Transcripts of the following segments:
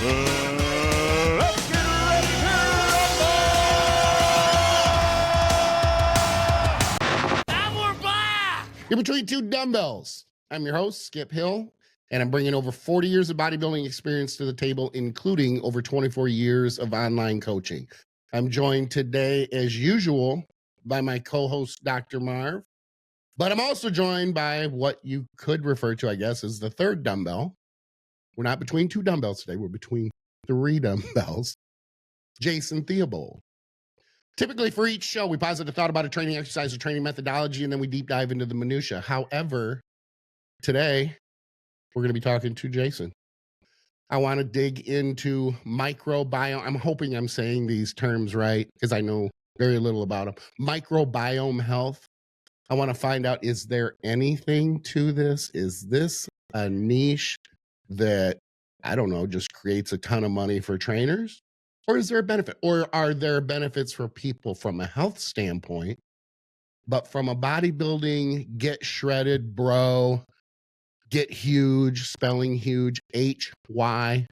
Let's get ready to rumble! And we're back! You're Between Two Dumbbells. I'm your host, Skip Hill, and I'm bringing over 40 years of bodybuilding experience to the table, including over 24 years of online coaching. I'm joined today, as usual, by my co-host, Dr. Marv, but I'm also joined by what you could refer to, I guess, as the third dumbbell. We're not between two dumbbells today. We're between three dumbbells. Jason Theobald. Typically for each show, we posit a thought about a training exercise or training methodology, and then we deep dive into the minutia. However, today, we're going to be talking to Jason. I want to dig into microbiome. I'm hoping I'm saying these terms right because I know very little about them. Microbiome health. I want to find out, is there anything to this? Is this a niche that, I don't know, just creates a ton of money for trainers? Or is there a benefit? Or are there benefits for people from a health standpoint, but from a bodybuilding, get shredded, bro, get huge, spelling huge, HYUGE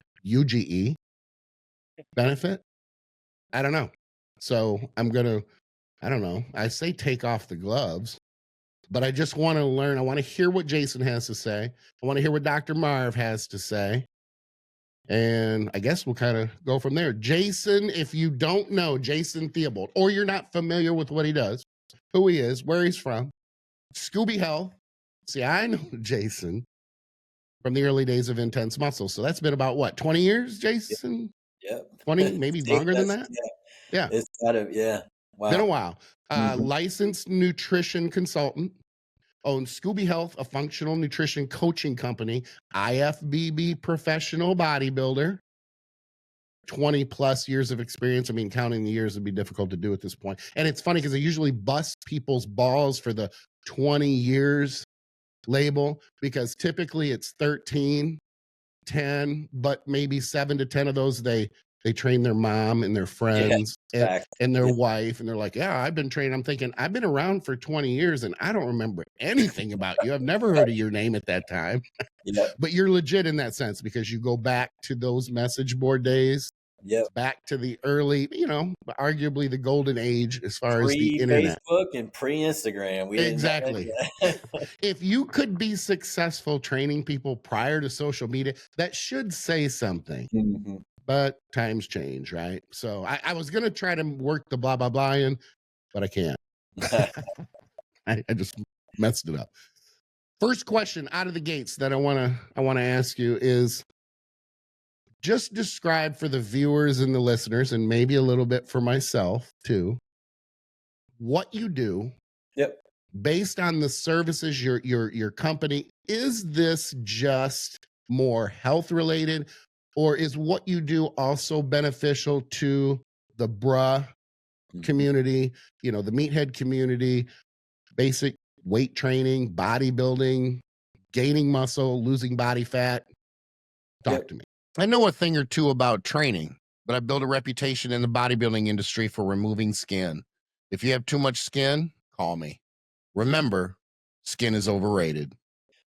benefit? I don't know. So I'm going to, I don't know, I say take off the gloves, but I just want to learn. I want to hear what Jason has to say. I want to hear what Dr. Marv has to say. And I guess we'll kind of go from there. Jason, if you don't know Jason Theobald, or you're not familiar with what he does, who he is, where he's from, Scooby Health. See, I know Jason from the early days of Intense Muscle. So that's been about what, 20 years, Jason? Yep. 20, maybe longer than that? Yeah. It's kind of, yeah. Wow. Been a while. Licensed nutrition consultant. Owns Scooby Health, a functional nutrition coaching company, IFBB professional bodybuilder, 20 plus years of experience. I mean, counting the years would be difficult to do at this point. And it's funny because I usually bust people's balls for the 20 years label because typically it's 13, 10, but maybe 7 to 10 of those they train their mom and their friends and their wife. And they're like, yeah, I've been training. I'm thinking, I've been around for 20 years and I don't remember anything about you. I've never heard of your name at that time. But you're legit in that sense because you go back to those message board days. Back to the early, arguably the golden age as far as the internet. Facebook and pre-Instagram. Exactly. If you could be successful training people prior to social media, that should say something. But times change, right? So I was going to try to work the blah, blah, blah in, but I can't. I just messed it up. First question out of the gates that I want to ask you is just describe for the viewers and the listeners, and maybe a little bit for myself too, what you do. Based on the services your company. Is this just more health related? Or is what you do also beneficial to the bra community, the meathead community, basic weight training, bodybuilding, gaining muscle, losing body fat? Talk to me. I know a thing or two about training, but I built a reputation in the bodybuilding industry for removing skin. If you have too much skin, call me. Remember, skin is overrated.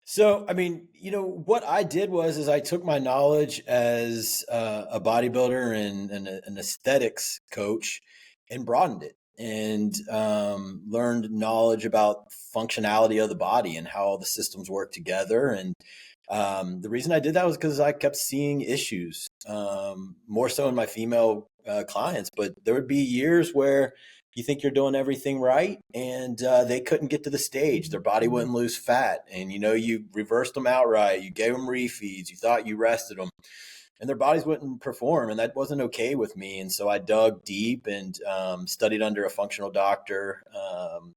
So, I mean, what I did was I took my knowledge as a bodybuilder and an aesthetics coach and broadened it and learned knowledge about functionality of the body and how the systems work together. And the reason I did that was because I kept seeing issues, more so in my female clients. But there would be years where you think you're doing everything right and they couldn't get to the stage. Their body wouldn't lose fat. And, you reversed them outright. You gave them refeeds. You thought you rested them and their bodies wouldn't perform. And that wasn't okay with me. And so I dug deep and studied under a functional doctor,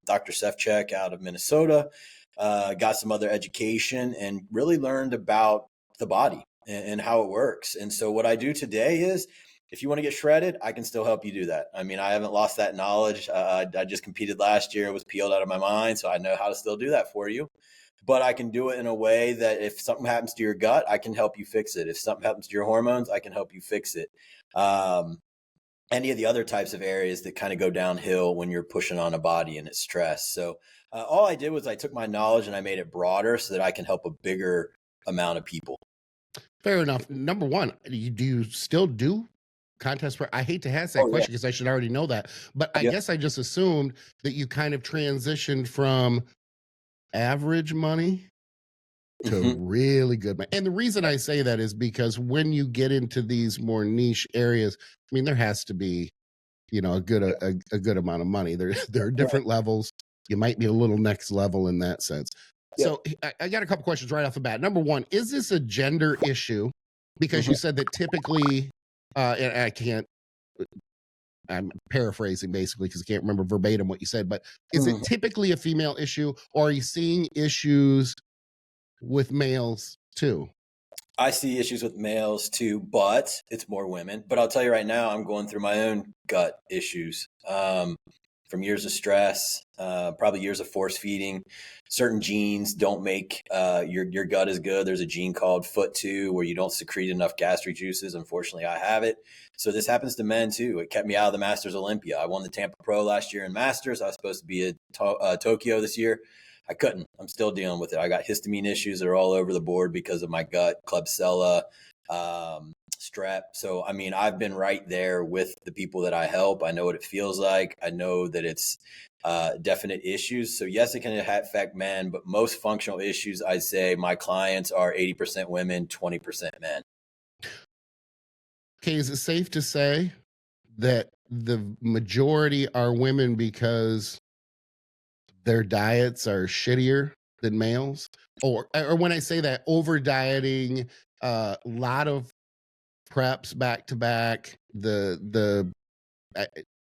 Dr. Sefcek out of Minnesota, got some other education and really learned about the body and how it works. And so what I do today is, if you want to get shredded, I can still help you do that. I mean, I haven't lost that knowledge. I just competed last year. It was peeled out of my mind. So I know how to still do that for you. But I can do it in a way that if something happens to your gut, I can help you fix it. If something happens to your hormones, I can help you fix it. Any of the other types of areas that kind of go downhill when you're pushing on a body and it's stressed. So all I did was I took my knowledge and I made it broader so that I can help a bigger amount of people. Fair enough. Number one, do you still do contest prep? I hate to ask that Oh, yeah. question because I should already know that, but I Yep. guess I just assumed that you kind of transitioned from average money to Mhm. really good money. And the reason I say that is because when you get into these more niche areas, I mean, there has to be, a good amount of money. There are Right. different levels. You might be a little next level in that sense. Yep. So I got a couple questions right off the bat. Number one, is this a gender issue? Because Mhm. you said that typically, and I can't, I'm paraphrasing basically because I can't remember verbatim what you said, but is it Mhm. typically a female issue, or are you seeing issues with males too? I see issues with males too, but it's more women. But I'll tell you right now, I'm going through my own gut issues from years of stress, probably years of force feeding. Certain genes don't make your gut as good. There's a gene called FOOT2 where you don't secrete enough gastric juices. Unfortunately, I have it. So this happens to men too. It kept me out of the Masters Olympia. I won the Tampa Pro last year in Masters. I was supposed to be at Tokyo this year. I couldn't. I'm still dealing with it. I got histamine issues that are all over the board because of my gut, Klebsiella, strep. So, I mean, I've been right there with the people that I help. I know what it feels like. I know that it's definite issues. So, yes, it can affect men, but most functional issues, I'd say my clients are 80% women, 20% men. Okay, is it safe to say that the majority are women because their diets are shittier than males? Or when I say that, over dieting, a lot of preps back to back, uh,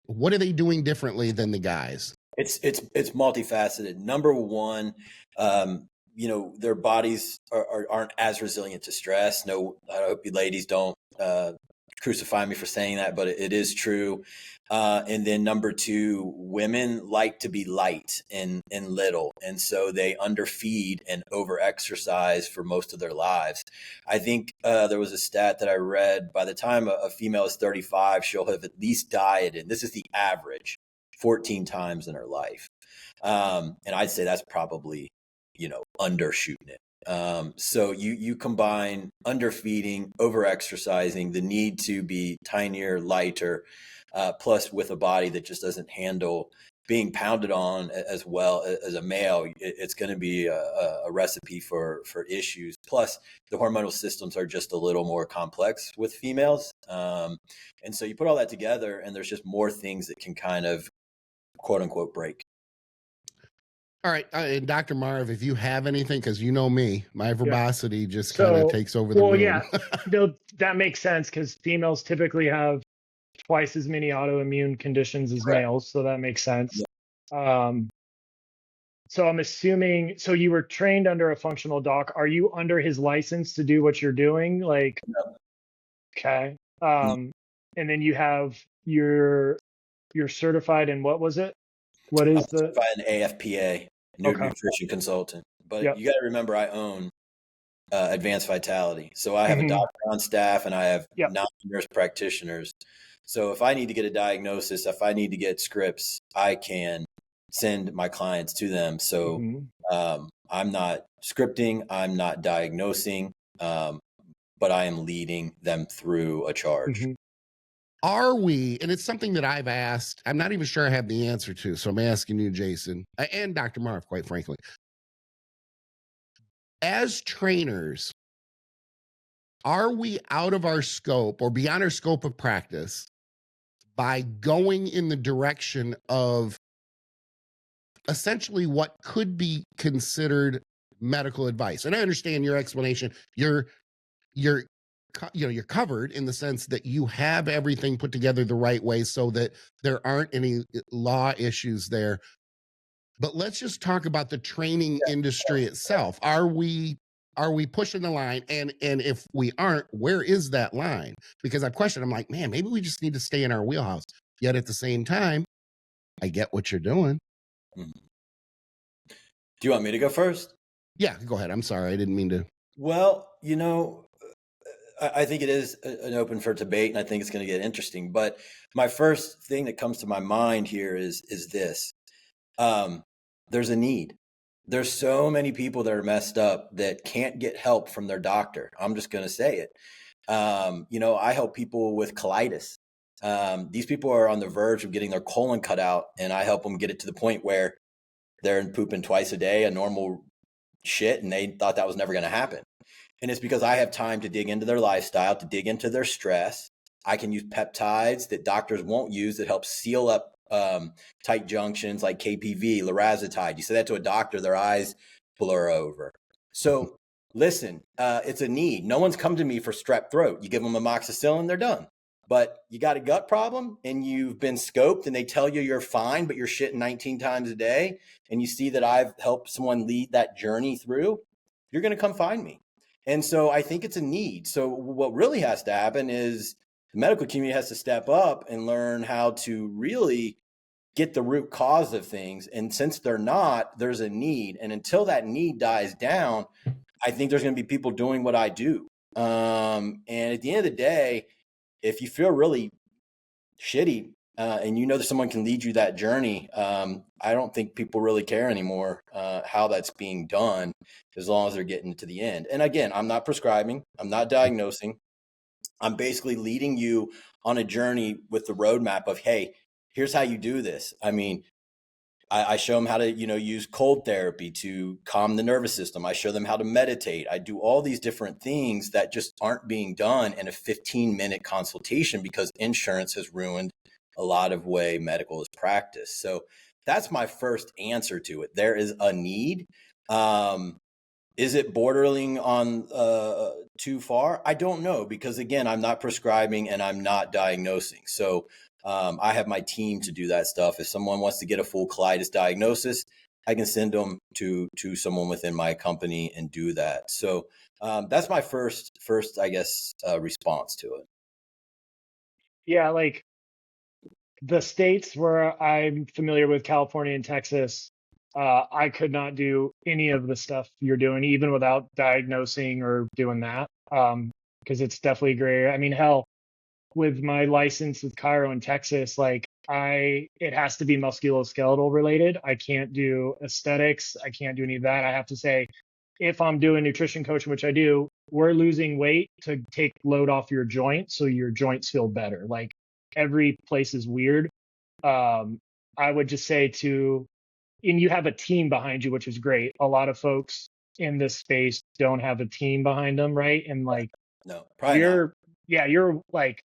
what are they doing differently than the guys? It's multifaceted. Number one, their bodies aren't as resilient to stress. No, I hope you ladies don't crucify me for saying that, but it is true. And then number two, women like to be light and little, and so they underfeed and overexercise for most of their lives. I think there was a stat that I read. By the time a female is 35, she'll have at least dieted. This is the average 14 times in her life. And I'd say that's probably, undershooting it. So you combine underfeeding, overexercising, the need to be tinier, lighter, plus with a body that just doesn't handle being pounded on as well as a male, it's going to be a recipe for issues. Plus, the hormonal systems are just a little more complex with females, and so you put all that together, and there's just more things that can kind of quote unquote break. All right, and Dr. Marv, if you have anything, because you know me, my Yeah. verbosity just kind of So, takes over the well, room. yeah, that makes sense because females typically have twice as many autoimmune conditions as Correct. males, so that makes sense. Yeah. So I'm assuming, so you were trained under a functional doc. Are you under his license to do what you're doing? Like, No, okay. no. And then you have you're certified in what was it? What I'm is the, certified in AFPA, okay. nutrition consultant. But Yep. you got to remember, I own Advanced Vitality. So I have a Hmm. doctor on staff and I have Yep. 9 nurse practitioners. So if I need to get a diagnosis, if I need to get scripts, I can send my clients to them. So Hmm. I'm not scripting, I'm not diagnosing, but I am leading them through a charge. Hmm. Are we, and it's something that I've asked, I'm not even sure I have the answer to, so I'm asking you, Jason, and Dr. Marv, quite frankly. As trainers, are we out of our scope or beyond our scope of practice by going in the direction of essentially what could be considered medical advice? And I understand your explanation. You're you're covered in the sense that you have everything put together the right way so that there aren't any law issues there. But let's just talk about the training industry itself. Are we pushing the line? And if we aren't, where is that line? Because I've questioned, I'm like, man, maybe we just need to stay in our wheelhouse. Yet at the same time, I get what you're doing. Mhm. Do you want me to go first? Yeah, go ahead. I'm sorry. I didn't mean to. Well, I think it is an open for debate, and I think it's going to get interesting. But my first thing that comes to my mind here is this: there's a need. There's so many people that are messed up that can't get help from their doctor. I'm just going to say it. I help people with colitis. These people are on the verge of getting their colon cut out, and I help them get it to the point where they're pooping twice a day, a normal shit, and they thought that was never going to happen. And it's because I have time to dig into their lifestyle, to dig into their stress. I can use peptides that doctors won't use that help seal up tight junctions like KPV, lorazepam. You say that to a doctor, their eyes blur over. So listen, it's a need. No one's come to me for strep throat. You give them amoxicillin, they're done. But you got a gut problem and you've been scoped and they tell you you're fine, but you're shitting 19 times a day, and you see that I've helped someone lead that journey through, you're going to come find me. And so I think it's a need. So what really has to happen is the medical community has to step up and learn how to really get the root cause of things. And since they're not, there's a need. And until that need dies down, I think there's going to be people doing what I do. And at the end of the day, if you feel really shitty and you know that someone can lead you that journey, I don't think people really care anymore how that's being done, as long as they're getting to the end. And again, I'm not prescribing, I'm not diagnosing. I'm basically leading you on a journey with the roadmap of, hey, here's how you do this. I mean, I show them how to, use cold therapy to calm the nervous system. I show them how to meditate. I do all these different things that just aren't being done in a 15-minute consultation because insurance has ruined a lot of way medical is practiced. So that's my first answer to it. There is a need. Is it bordering on too far? I don't know, because again, I'm not prescribing and I'm not diagnosing. So I have my team to do that stuff. If someone wants to get a full colitis diagnosis, I can send them to someone within my company and do that. So that's my first, I guess, response to it. Yeah, like the states where I'm familiar with, California and Texas, I could not do any of the stuff you're doing, even without diagnosing or doing that, because it's definitely gray. I mean, hell, with my license with Cairo in Texas, like it has to be musculoskeletal related. I can't do aesthetics. I can't do any of that. I have to say, if I'm doing nutrition coaching, which I do, we're losing weight to take load off your joints so your joints feel better. Like every place is weird. I would just say and you have a team behind you, which is great. A lot of folks in this space don't have a team behind them, right? And like, no, probably not. You're like,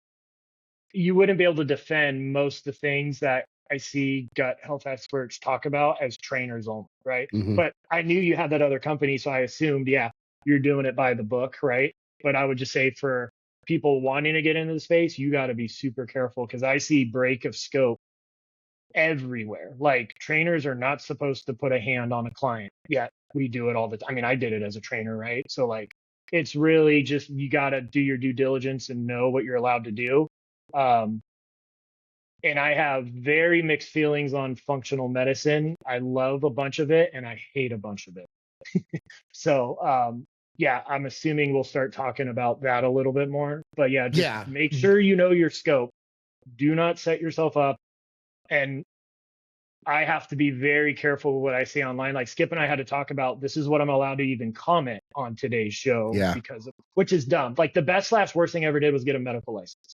you wouldn't be able to defend most of the things that I see gut health experts talk about as trainers only, right? Mm-hmm. But I knew you had that other company, so I assumed, you're doing it by the book, right? But I would just say, for people wanting to get into the space, you got to be super careful, because I see break of scope everywhere. Like, trainers are not supposed to put a hand on a client, yet we do it all the time. I mean, I did it as a trainer, right? So like, it's really just, you got to do your due diligence and know what you're allowed to do. And I have very mixed feelings on functional medicine. I love a bunch of it and I hate a bunch of it. So I'm assuming we'll start talking about that a little bit more. But make sure you know your scope. Do not set yourself up. And I have to be very careful with what I say online. Like, Skip and I had to talk about, this is what I'm allowed to even comment on today's show, which is dumb. Like, the best/worst thing I ever did was get a medical license.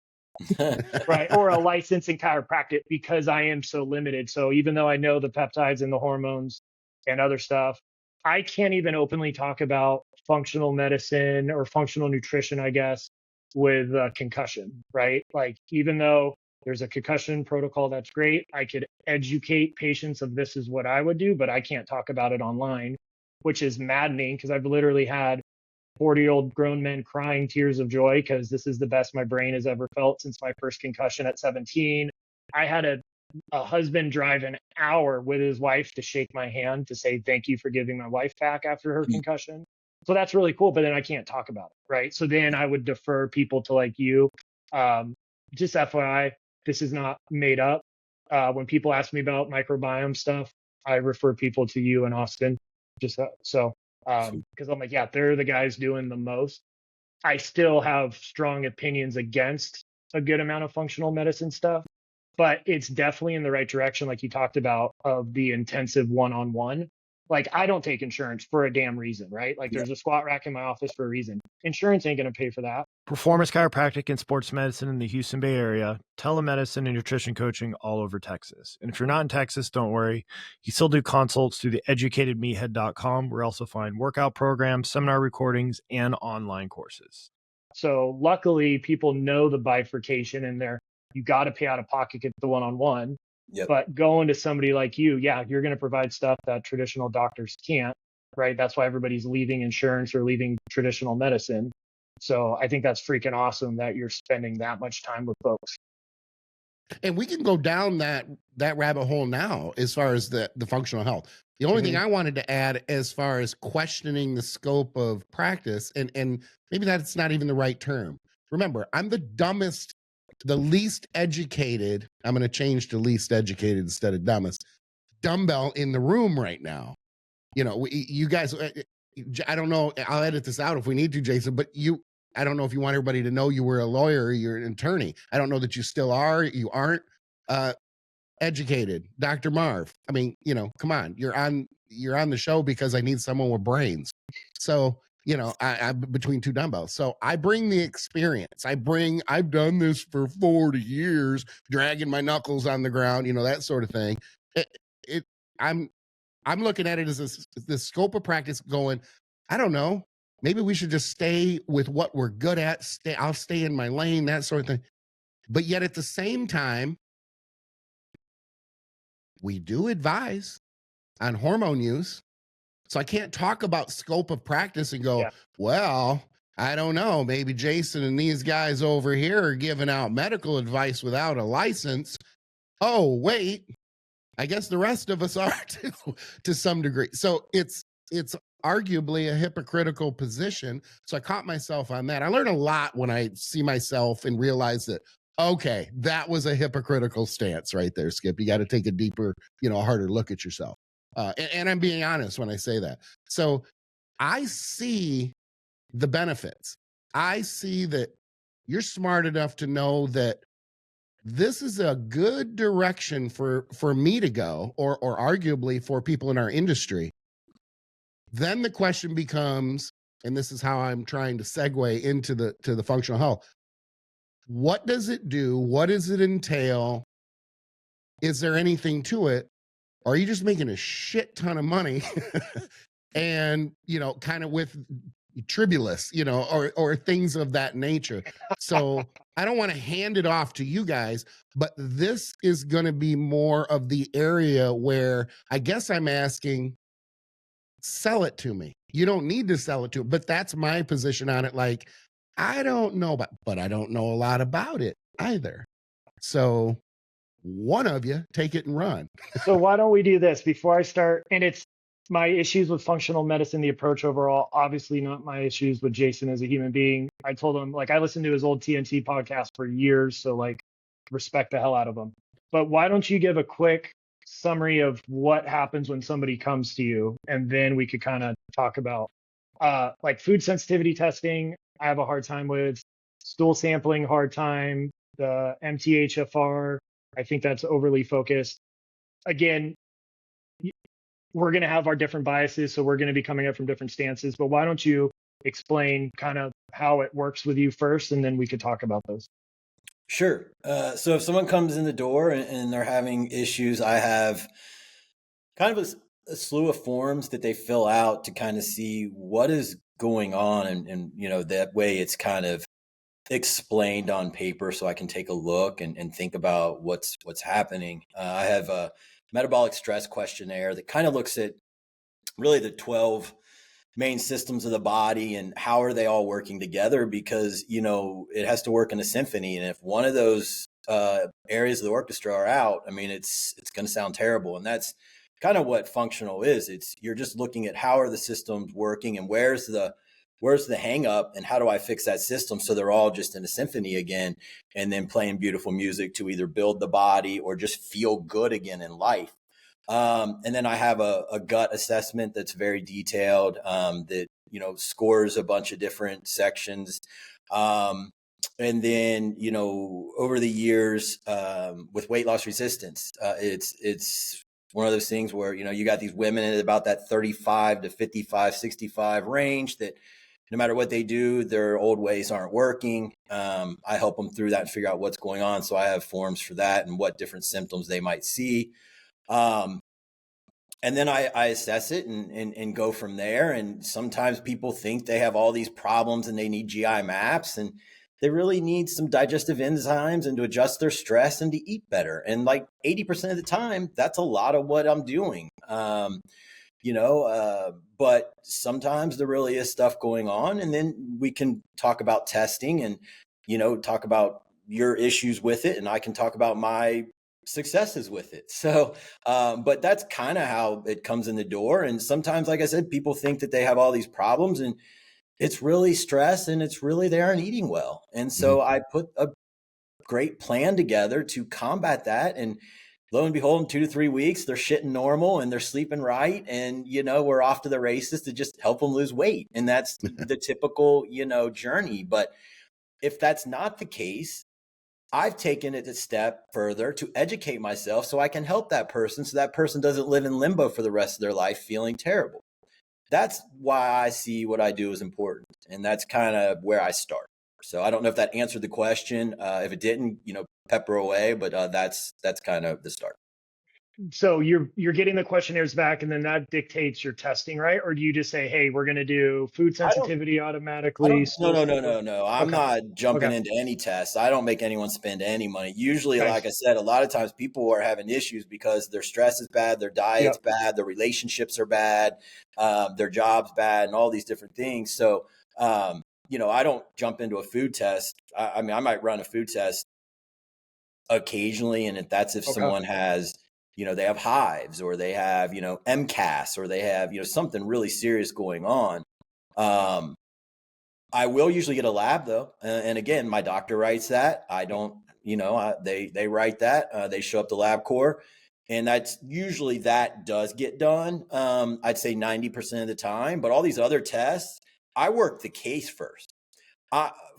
Right, or a license in chiropractic, because I am so limited. So even though I know the peptides and the hormones and other stuff, I can't even openly talk about functional medicine or functional nutrition, I guess, with concussion, right? Like, even though there's a concussion protocol, that's great, I could educate patients of this is what I would do, but I can't talk about it online, which is maddening, because I've literally had 40-year-old grown men crying tears of joy because this is the best my brain has ever felt since my first concussion at 17. I had a husband drive an hour with his wife to shake my hand to say thank you for giving my wife back after her concussion. So that's really cool, but then I can't talk about it, right? So then I would defer people to like you. Just FYI, this is not made up. When people ask me about microbiome stuff, I refer people to you and Austin. Just so. Because I'm like, they're the guys doing the most. I still have strong opinions against a good amount of functional medicine stuff, but it's definitely in the right direction, like you talked about, of the intensive one-on-one. Like, I don't take insurance for a damn reason, right? Like, there's a squat rack in my office for a reason. Insurance ain't going to pay for that. Performance chiropractic and sports medicine in the Houston Bay Area, telemedicine and nutrition coaching all over Texas. And if you're not in Texas, don't worry. You still do consults through the educatedmeathead.com, where you also find workout programs, seminar recordings, and online courses. So luckily, people know the bifurcation in there. You got to pay out of pocket, get the one-on-one. Yep. But going to somebody like you, yeah, you're going to provide stuff that traditional doctors can't, right? That's why everybody's leaving insurance or leaving traditional medicine. So I think that's freaking awesome that you're spending that much time with folks. And we can go down that rabbit hole now as far as the functional health. The only thing I wanted to add as far as questioning the scope of practice, and maybe that's not even the right term. Remember, I'm the dumbest, the least educated. I'm going to change to least educated instead of dumbest dumbbell in the room right now. You know, you guys, I don't know. I'll edit this out if we need to, Jason, but I don't know if you want everybody to know you were a lawyer or you're an attorney. I don't know that you still are, you aren't educated. Dr. Marv, I mean, you know, come on, you're on the show because I need someone with brains. So, you know, I'm between two dumbbells. So I bring the experience. I've done this for 40 years, dragging my knuckles on the ground, you know, that sort of thing. I'm looking at it as the scope of practice going, I don't know, maybe we should just stay with what we're good at. I'll stay in my lane, that sort of thing. But yet at the same time, we do advise on hormone use. So I can't talk about scope of practice and go, well, I don't know, maybe Jason and these guys over here are giving out medical advice without a license. Oh, wait, I guess the rest of us are too, to some degree. So it's arguably a hypocritical position. So I caught myself on that. I learn a lot when I see myself and realize that, okay, that was a hypocritical stance right there, Skip. You got to take a deeper, you know, harder look at yourself. And I'm being honest when I say that. So I see the benefits. I see that you're smart enough to know that this is a good direction for me to go, or arguably for people in our industry. Then the question becomes, and this is how I'm trying to segue into the functional health. What does it do? What does it entail? Is there anything to it? Or are you just making a shit ton of money and, you know, kind of with tribulus, you know, or things of that nature? So I don't want to hand it off to you guys, but this is going to be more of the area where I guess I'm asking, sell it to me. You don't need to sell it to me, but that's my position on it. Like, I don't know, but I don't know a lot about it either. So one of you take it and run. So why don't we do this before I start? And it's my issues with functional medicine, the approach overall, obviously not my issues with Jason as a human being. I told him, like, I listened to his old TNT podcast for years. So, like, respect the hell out of him. But why don't you give a quick summary of what happens when somebody comes to you? And then we could kind of talk about like food sensitivity testing. I have a hard time with stool sampling, hard time, the MTHFR. I think that's overly focused. Again, we're going to have our different biases, so we're going to be coming up from different stances. But why don't you explain kind of how it works with you first, and then we could talk about those. Sure. So if someone comes in the door and they're having issues, I have kind of a slew of forms that they fill out to kind of see what is going on. And you know, that way it's kind of explained on paper so I can take a look and think about what's happening. I have a metabolic stress questionnaire that kind of looks at really the 12 main systems of the body and how are they all working together, because, you know, it has to work in a symphony. And if one of those areas of the orchestra are out, I mean, it's going to sound terrible. And that's kind of what functional is. You're just looking at how are the systems working and where's the hang up and how do I fix that system so they're all just in a symphony again, and then playing beautiful music to either build the body or just feel good again in life. And then I have a gut assessment that's very detailed, that, you know, scores a bunch of different sections. And then, you know, over the years, with weight loss resistance, it's one of those things where, you got these women at about that 35 to 55, 65 range that no matter what they do, their old ways aren't working. I help them through that and figure out what's going on. So I have forms for that and what different symptoms they might see. And then I assess it and go from there. And sometimes people think they have all these problems and they need GI maps, and they really need some digestive enzymes and to adjust their stress and to eat better. And like 80% of the time, that's a lot of what I'm doing. But sometimes there really is stuff going on, and then we can talk about testing and, talk about your issues with it. And I can talk about my successes with it. So, but that's kind of how it comes in the door. And sometimes, like I said, people think that they have all these problems, and it's really stress, and it's really they aren't eating well. And so I put a great plan together to combat that. And lo and behold, in 2 to 3 weeks, they're shitting normal and they're sleeping right. And, we're off to the races to just help them lose weight. And that's the typical, journey. But if that's not the case, I've taken it a step further to educate myself so I can help that person, so that person doesn't live in limbo for the rest of their life feeling terrible. That's why I see what I do as important. And that's kind of where I start. So I don't know if that answered the question. If it didn't, pepper away, but that's kind of the start. So you're getting the questionnaires back, and then that dictates your testing, right? Or do you just say, hey, we're going to do food sensitivity automatically? No. I'm not jumping into any tests. I don't make anyone spend any money. Usually, like I said, a lot of times people are having issues because their stress is bad, their diet's bad, their relationships are bad, their job's bad, and all these different things. So, I don't jump into a food test. I mean, I might run a food test occasionally, and that's if someone has, they have hives, or they have, MCAS, or they have, something really serious going on. I will usually get a lab though. And again, my doctor writes that. I don't, they write that, they show up to LabCorp, and that's usually that does get done. I'd say 90% of the time, but all these other tests, I work the case first.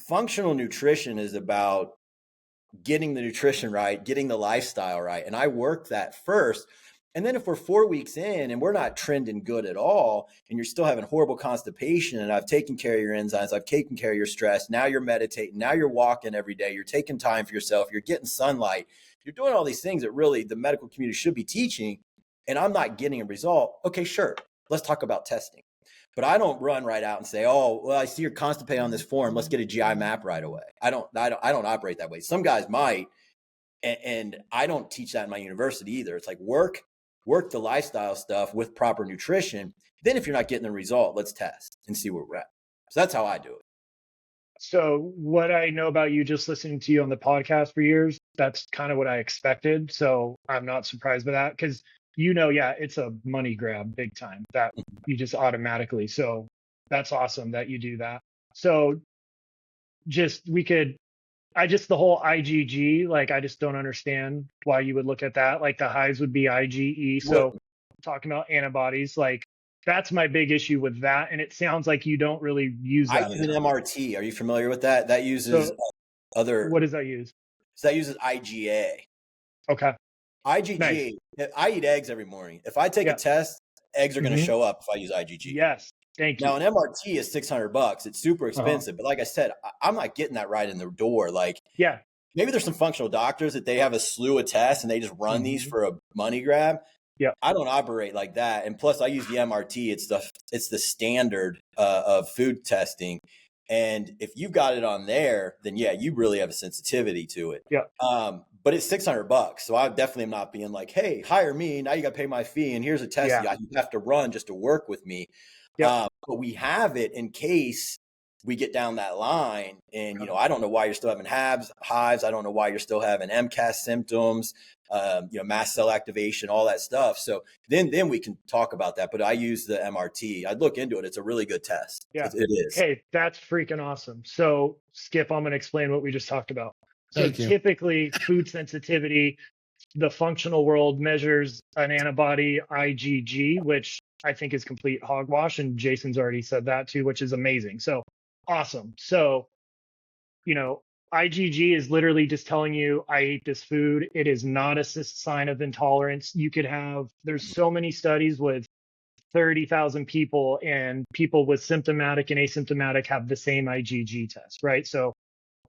Functional nutrition is about getting the nutrition right, getting the lifestyle right. And I work that first. And then if we're 4 weeks in and we're not trending good at all, and you're still having horrible constipation, and I've taken care of your enzymes, I've taken care of your stress, now you're meditating, now you're walking every day, you're taking time for yourself, you're getting sunlight, you're doing all these things that really the medical community should be teaching, and I'm not getting a result. Okay, sure. Let's talk about testing. But I don't run right out and say, oh, well, I see you're constipated on this form, let's get a GI map right away. I don't operate that way. Some guys might, and I don't teach that in my university either. It's like work the lifestyle stuff with proper nutrition. Then if you're not getting the result, let's test and see where we're at. So that's how I do it. So what I know about you, just listening to you on the podcast for years, that's kind of what I expected. So I'm not surprised by that, because it's a money grab big time, that you just automatically. So that's awesome that you do that. So the whole IgG, like, I just don't understand why you would look at that. Like the highs would be IgE. So talking about antibodies, like, that's my big issue with that. And it sounds like you don't really use that. I use an MRT. Are you familiar with that? That uses What does that use? So that uses IgA. Okay. IgG. Nice. I eat eggs every morning. If I take a test, eggs are going to show up if I use IgG. Yes. Thank you. Now, an MRT is $600. It's super expensive. But like I said, I'm not getting that right in the door. Like, maybe there's some functional doctors that they have a slew of tests and they just run these for a money grab. Yeah. I don't operate like that. And plus I use the MRT. It's the standard of food testing. And if you've got it on there, then you really have a sensitivity to it. Yeah. But it's $600. So I definitely am not being like, hey, hire me. Now you got to pay my fee. And here's a test you have to run just to work with me. Yeah. But we have it in case we get down that line. And, I don't know why you're still having hives. I don't know why you're still having MCAS symptoms, mast cell activation, all that stuff. So then we can talk about that. But I use the MRT. I'd look into it. It's a really good test. Yeah, it is. Hey, that's freaking awesome. So Skip, I'm going to explain what we just talked about. So typically food sensitivity, the functional world measures an antibody IgG, which I think is complete hogwash. And Jason's already said that too, which is amazing. So awesome. So, IgG is literally just telling you, I ate this food. It is not a sign of intolerance. You could have, there's so many studies with 30,000 people, and people with symptomatic and asymptomatic have the same IgG test, right? So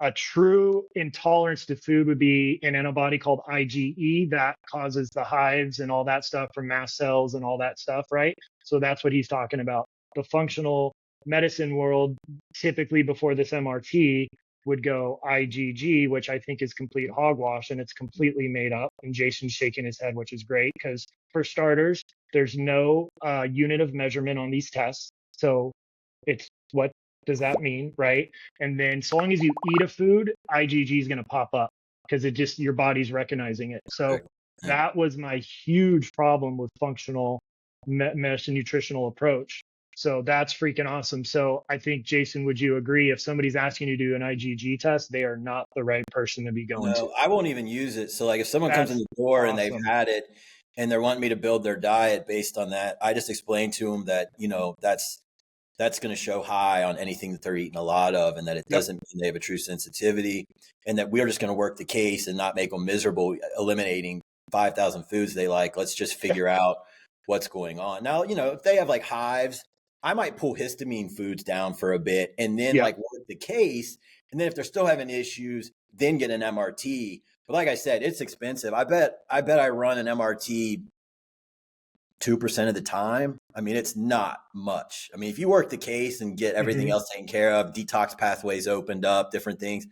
a true intolerance to food would be an antibody called IgE that causes the hives and all that stuff from mast cells and all that stuff, right? So that's what he's talking about. The functional medicine world, typically before this MRT, would go IgG, which I think is complete hogwash, and it's completely made up. And Jason's shaking his head, which is great, because for starters, there's no unit of measurement on these tests. So it's, what does that mean, right? And then so long as you eat a food, IgG is going to pop up because it just, your body's recognizing it. So that was my huge problem with functional medicine nutritional approach. So that's freaking awesome. So I think, Jason, would you agree, if somebody's asking you to do an IgG test, they are not the right person to be going to? I won't even use it. So like if someone comes in the door and they've had it and they're wanting me to build their diet based on that, I just explain to them that, you know, that's going to show high on anything that they're eating a lot of, and that it doesn't mean they have a true sensitivity, and that we're just going to work the case and not make them miserable eliminating 5,000 foods they like. Let's just figure out what's going on. Now, you know, if they have like hives, I might pull histamine foods down for a bit and then like work the case. And then if they're still having issues, then get an MRT. But like I said, it's expensive. I bet I run an MRT 2% of the time. I mean, it's not much. I mean, if you work the case and get everything else taken care of, detox pathways opened up, different things,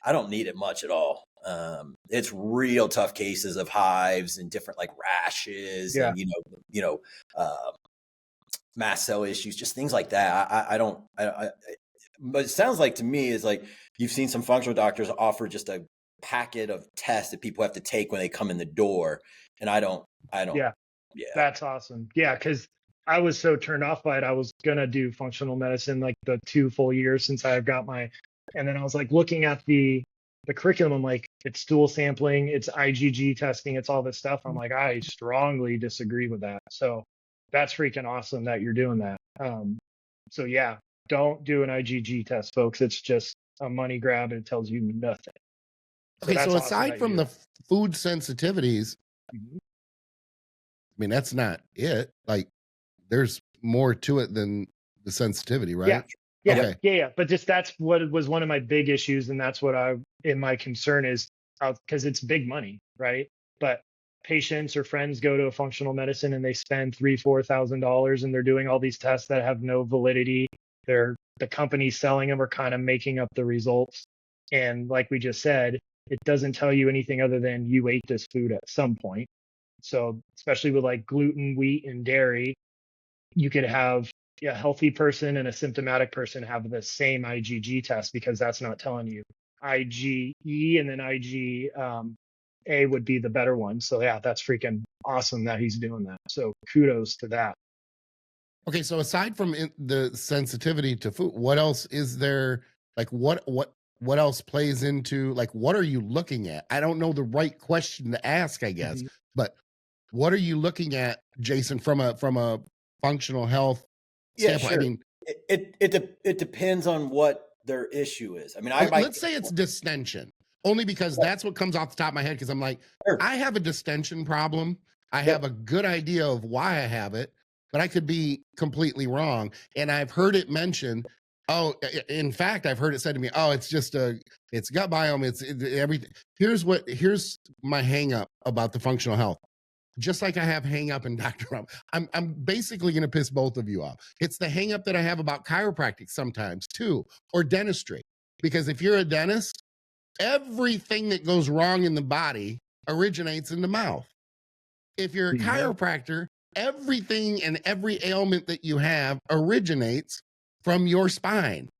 I don't need it much at all. It's real tough cases of hives and different like rashes and, you know, mast cell issues, just things like that. But it sounds like to me is like you've seen some functional doctors offer just a packet of tests that people have to take when they come in the door. And I don't. Yeah. That's awesome. Yeah. Cause I was so turned off by it. I was going to do functional medicine like the 2 full years since I got my, and then I was like looking at the curriculum. I'm like, it's stool sampling, it's IgG testing, it's all this stuff. I'm like, I strongly disagree with that. So that's freaking awesome that you're doing that. So yeah, don't do an IgG test, folks. It's just a money grab and it tells you nothing. Okay, so aside from the food sensitivities, I mean, that's not it. Like, there's more to it than the sensitivity, right? Yeah. But just that's what was one of my big issues, and that's what my concern is, because it's big money, right? But patients or friends go to a functional medicine and they spend $3,000-$4,000 and they're doing all these tests that have no validity. The companies selling them are kind of making up the results. And like we just said, it doesn't tell you anything other than you ate this food at some point. So especially with like gluten, wheat, and dairy, you could have a healthy person and a symptomatic person have the same IgG test, because that's not telling you. IgE and then IgA would be the better one. So yeah, that's freaking awesome that he's doing that. So kudos to that. Okay, so aside from the sensitivity to food, what else is there? Like what else plays into, like, what are you looking at? I don't know the right question to ask, I guess, but what are you looking at, Jason, from a functional health standpoint? Sure. I mean, it depends on what their issue is. I mean, let's say it's distension, only because that's what comes off the top of my head. Because I'm like, I have a distension problem. I have a good idea of why I have it, but I could be completely wrong. And I've heard it mentioned. Oh, in fact, I've heard it said to me, "Oh, it's just it's gut biome. It's everything." Here's my hang up about the functional health. Just like I have hang up in Dr. Marv, I'm basically going to piss both of you off. It's the hang up that I have about chiropractic sometimes too, or dentistry. Because if you're a dentist, everything that goes wrong in the body originates in the mouth. If you're a chiropractor, everything and every ailment that you have originates from your spine.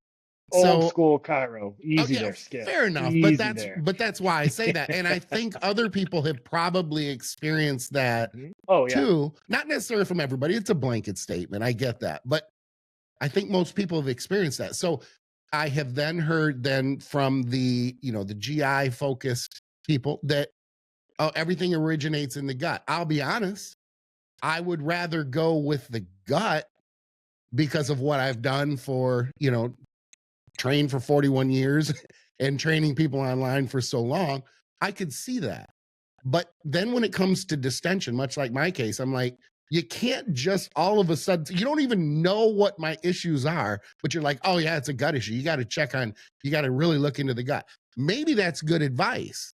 Old school chiro, easy there, Skip. Fair enough, but that's why I say that, and I think other people have probably experienced that too. Not necessarily from everybody; it's a blanket statement. I get that, but I think most people have experienced that. So I have then heard from the the GI focused people that everything originates in the gut. I'll be honest, I would rather go with the gut because of what I've done for trained for 41 years and training people online for so long, I could see that. But then when it comes to distension, much like my case, I'm like, you can't just all of a sudden, you don't even know what my issues are, but you're like, oh yeah, it's a gut issue. You got to really look into the gut. Maybe that's good advice,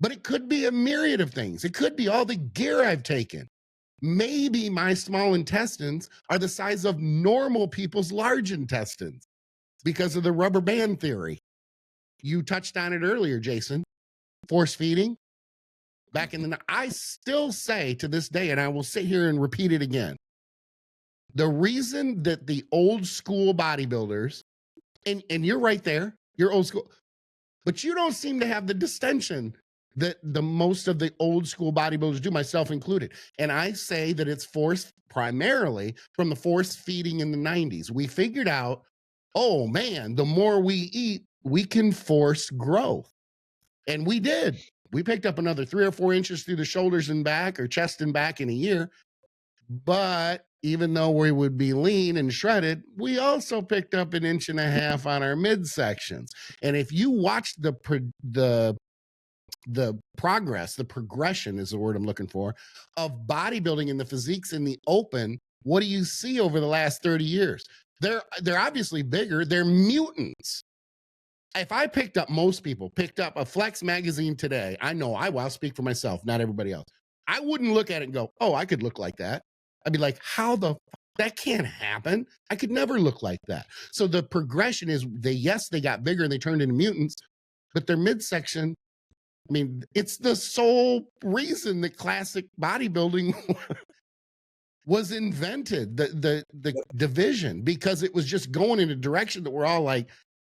but it could be a myriad of things. It could be all the gear I've taken. Maybe my small intestines are the size of normal people's large intestines because of the rubber band theory. You touched on it earlier, Jason. Force feeding. Back in the, I still say to this day, and I will sit here and repeat it again. The reason that the old school bodybuilders, and you're right there, you're old school, but you don't seem to have the distension that the most of the old school bodybuilders do, myself included. And I say that it's forced primarily from the force feeding in the 90s. We figured out, oh man, the more we eat, we can force growth. And we did. We picked up another 3 or 4 inches through the shoulders and back, or chest and back, in a year. But even though we would be lean and shredded, we also picked up 1.5 inches on our midsections. And if you watch the progress, the progression is the word I'm looking for, of bodybuilding and the physiques in the open, what do you see over the last 30 years? They're obviously bigger. They're mutants. If I most people picked up a Flex magazine today, I'll speak for myself, not everybody else. I wouldn't look at it and go, oh, I could look like that. I'd be like, that can't happen. I could never look like that. So the progression is they got bigger and they turned into mutants, but their midsection, I mean, it's the sole reason that classic bodybuilding was invented, the division, because it was just going in a direction that we're all like,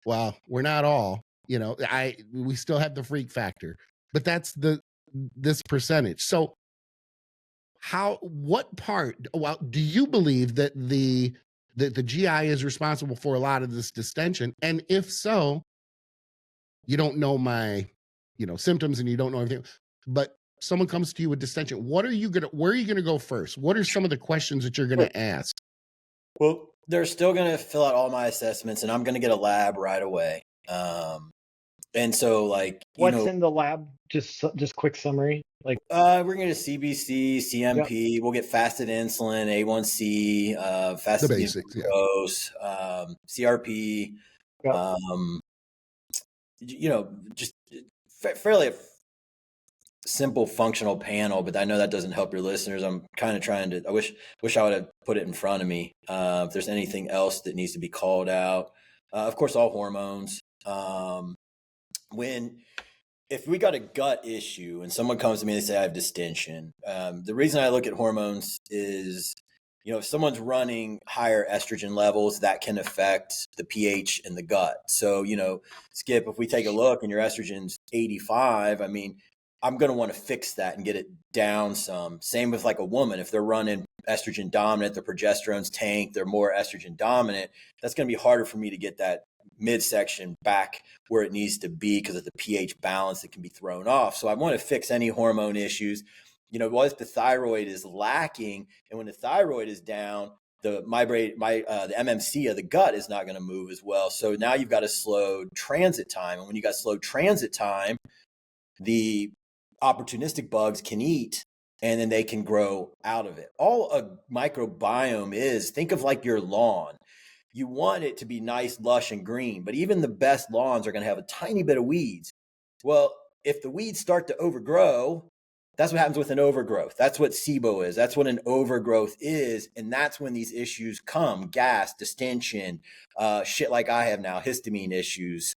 well, we're not all, we still have the freak factor, but that's this percentage. So do you believe that the GI is responsible for a lot of this distension? And if so, you don't know my, symptoms and you don't know everything, but someone comes to you with distension. Where are you going to go first? What are some of the questions that you're going to ask? Well, they're still going to fill out all my assessments, and I'm going to get a lab right away. And so, like, what's in the lab? Just quick summary. Like, we're going to get a CBC, CMP. Yep. We'll get fasted insulin, A1C, fasted glucose, CRP. Yep. Just fairly simple functional panel, but I know that doesn't help your listeners. I'm kind of trying to, I wish I would have put it in front of me. If there's anything else that needs to be called out, of course, all hormones. If we got a gut issue and someone comes to me and they say I have distension, the reason I look at hormones is, if someone's running higher estrogen levels, that can affect the pH in the gut. So, Skip, if we take a look and your estrogen's 85, I mean, I'm going to want to fix that and get it down some. Same with like a woman. If they're running estrogen dominant, their progesterone's tanked, they're more estrogen dominant, that's going to be harder for me to get that midsection back where it needs to be because of the pH balance that can be thrown off. So I want to fix any hormone issues. What if the thyroid is lacking, and when the thyroid is down, the MMC of the gut is not going to move as well. So now you've got a slowed transit time. And when you got slowed transit time, the opportunistic bugs can eat and then they can grow out of it. All a microbiome is, think of like your lawn. You want it to be nice, lush, and green, but even the best lawns are going to have a tiny bit of weeds. Well, if the weeds start to overgrow, that's what happens with an overgrowth. That's what SIBO is. That's what an overgrowth is. And that's when these issues come: gas, distension, shit like I have now, histamine issues.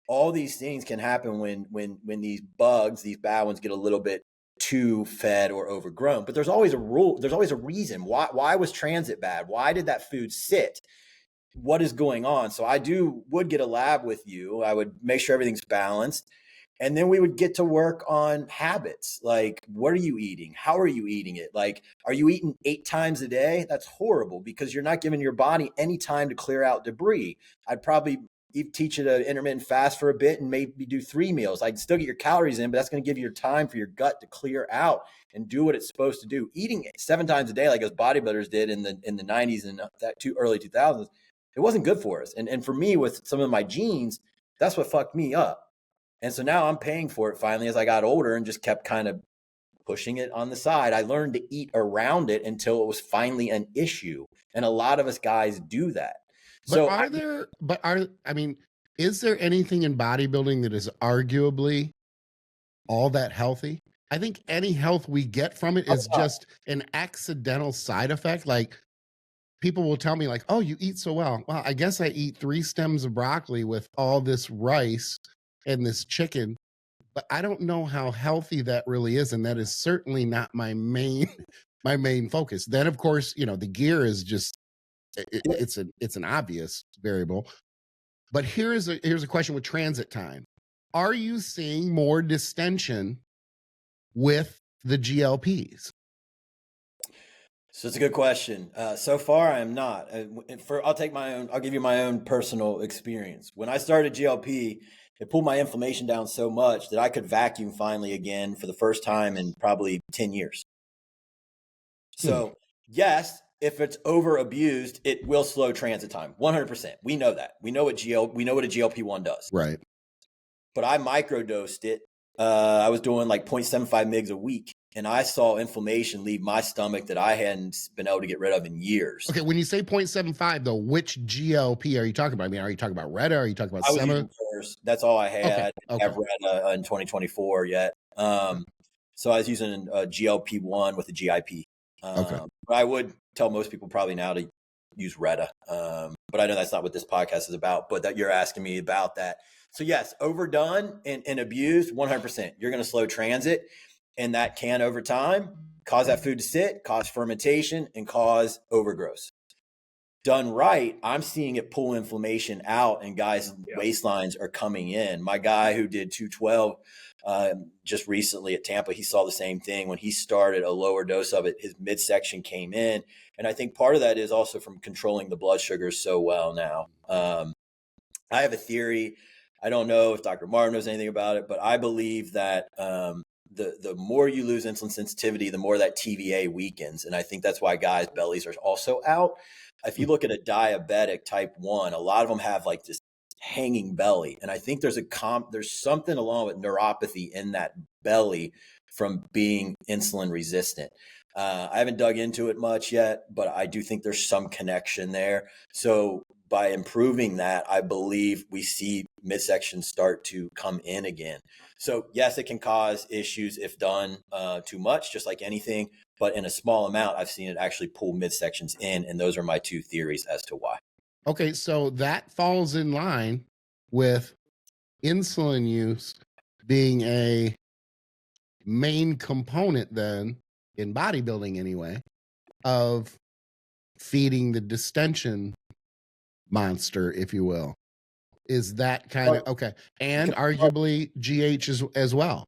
All these things can happen when these bugs, these bad ones, get a little bit too fed or overgrown. But there's always a rule. There's always a reason. Why was transit bad? Why did that food sit? What is going on? So I would get a lab with you. I would make sure everything's balanced. And then we would get to work on habits. Like, what are you eating? How are you eating it? Like, are you eating 8 times a day? That's horrible because you're not giving your body any time to clear out debris. I'd probably teach you to intermittent fast for a bit and maybe do 3 meals. I'd still get your calories in, but that's going to give you your time for your gut to clear out and do what it's supposed to do. Eating 7 times a day, like us bodybuilders did in the 90s and early 2000s, it wasn't good for us. And for me, with some of my genes, That's what fucked me up. And so now I'm paying for it finally as I got older and just kept kind of pushing it on the side. I learned to eat around it until it was finally an issue. And a lot of us guys do that. But is there anything in bodybuilding that is arguably all that healthy? I think any health we get from it is just an accidental side effect. Like, people will tell me like, oh, you eat so well. Well, I guess I eat 3 stems of broccoli with all this rice and this chicken, but I don't know how healthy that really is. And that is certainly not my main focus. Then of course, the gear is just, it's an obvious variable. But here's a question with transit time. Are you seeing more distension with the GLPs? So it's a good question. So far, I am not. I'll give you my own personal experience. When I started GLP, it pulled my inflammation down so much that I could vacuum finally again for the first time in probably 10 years. So yes, if it's over abused, it will slow transit time. 100%. We know that. We know what a GLP-1 does. Right. But I microdosed it. I was doing like 0.75 mgs a week. And I saw inflammation leave my stomach that I hadn't been able to get rid of in years. Okay, when you say 0.75, though, which GLP are you talking about? I mean, are you talking about Retta? Are you talking about Sema? I was using That's all I had. Okay, I didn't have Retta in 2024 yet. So I was using a GLP-1 with a GIP. But I would tell most people probably now to use Retta. But I know that's not what this podcast is about, but that you're asking me about that. So yes, overdone and abused, 100%. You're going to slow transit. And that can, over time, cause that food to sit, cause fermentation, and cause overgrowth. Done right, I'm seeing it pull inflammation out, and guys' waistlines are coming in. My guy who did 212 just recently at Tampa, he saw the same thing. When he started a lower dose of it, his midsection came in. And I think part of that is also from controlling the blood sugars so well now. I have a theory. I don't know if Dr. Marv knows anything about it, but I believe that the more you lose insulin sensitivity, the more that TVA weakens. And I think that's why guys' bellies are also out. If you look at a diabetic type 1, a lot of them have like this hanging belly. And I think there's something along with neuropathy in that belly from being insulin resistant. I haven't dug into it much yet, but I do think there's some connection there. So by improving that, I believe we see midsection start to come in again. So yes, it can cause issues if done too much, just like anything. But in a small amount, I've seen it actually pull midsections in. And those are my 2 theories as to why. Okay, so that falls in line with insulin use being a main component then, in bodybuilding anyway, of feeding the distension monster, if you will. Is that kind of okay? And arguably GH as well.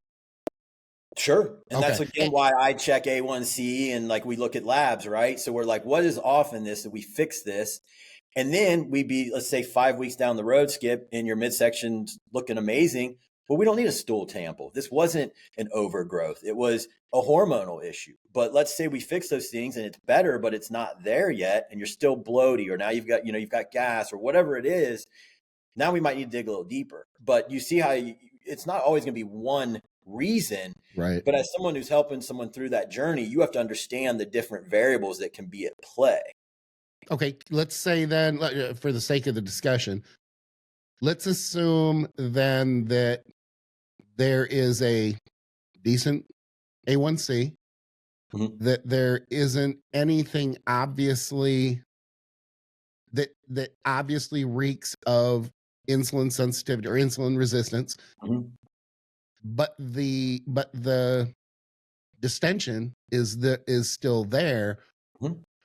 Sure. And that's again why I check A1C and like we look at labs, right? So we're like, what is off in this? That we fix this. And then we'd be, let's say 5 weeks down the road, Skip, and your midsection's looking amazing. But we don't need a stool tample. This wasn't an overgrowth. It was a hormonal issue. But let's say we fix those things and it's better, but it's not there yet. And you're still bloaty, or now you've got gas or whatever it is. Now we might need to dig a little deeper. But you see how it's not always going to be one reason. Right. But as someone who's helping someone through that journey, you have to understand the different variables that can be at play. Okay, let's say then, for the sake of the discussion, let's assume then that there is a decent A1C, that there isn't anything obviously that obviously reeks of insulin sensitivity or insulin resistance, but the distension is still there.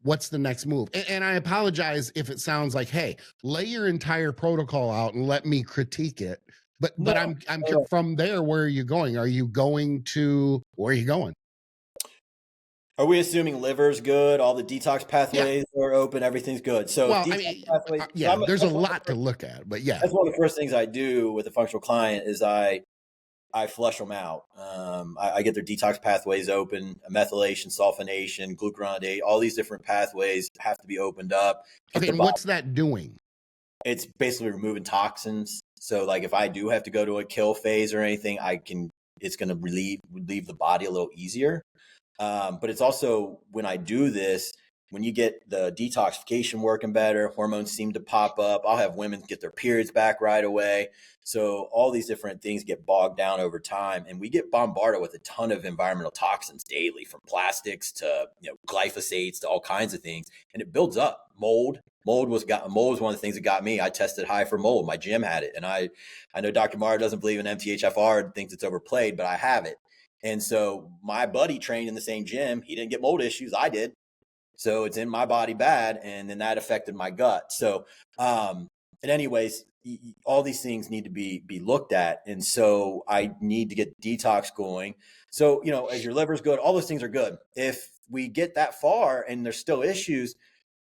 What's the next move? And I apologize if it sounds like, hey, lay your entire protocol out and let me critique it. But I'm from there. Where are you going? Where are you going? Are we assuming liver's good? All the detox pathways are open. Everything's good. So, there's a lot to look at. But yeah, that's one of the first things I do with a functional client is I flush them out. I get their detox pathways open, methylation, sulfonation, glucuronidase, all these different pathways have to be opened up. Okay, and what's that doing? It's basically removing toxins. So like if I do have to go to a kill phase or anything, it's going to relieve the body a little easier. But it's also, when I do this, when you get the detoxification working better, hormones seem to pop up. I'll have women get their periods back right away. So all these different things get bogged down over time, and we get bombarded with a ton of environmental toxins daily, from plastics to glyphosates to all kinds of things, and it builds up. Mold was one of the things that got me. I tested high for mold. My gym had it, and I know Dr. Marv doesn't believe in MTHFR and thinks it's overplayed, but I have it. And so my buddy trained in the same gym. He didn't get mold issues. I did. So it's in my body bad. And then that affected my gut. So, and anyways, all these things need to be looked at. And so I need to get detox going. So, as your liver's good, all those things are good. If we get that far and there's still issues,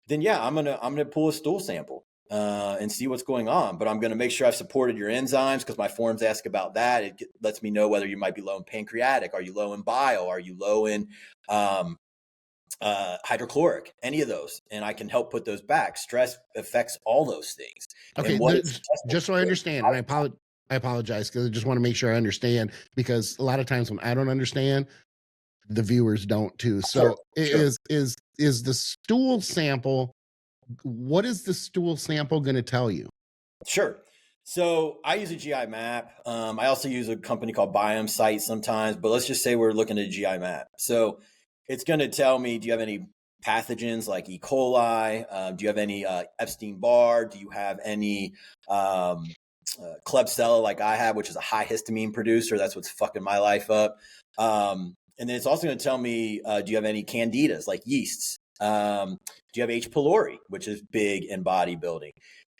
then yeah, I'm going to pull a stool sample and see what's going on. But I'm going to make sure I've supported your enzymes, because my forms ask about that. It lets me know whether you might be low in pancreatic. Are you low in bile? Are you low in hydrochloric? Any of those. And I can help put those back. Stress affects all those things. Okay, just so I understand, and I apologize because I just want to make sure I understand, because a lot of times when I don't understand, the viewers don't too. So Sure. Is the stool sample, what is the stool sample going to tell you? Sure. So I use a GI map. I also use a company called Biome Site sometimes, but let's just say we're looking at a GI map. So it's going to tell me, do you have any pathogens like E. coli? Do you have any Epstein-Barr? Do you have any Klebsiella like I have, which is a high histamine producer? That's what's fucking my life up. And then it's also going to tell me, do you have any candidas like yeasts? Do you have H. pylori, which is big in bodybuilding?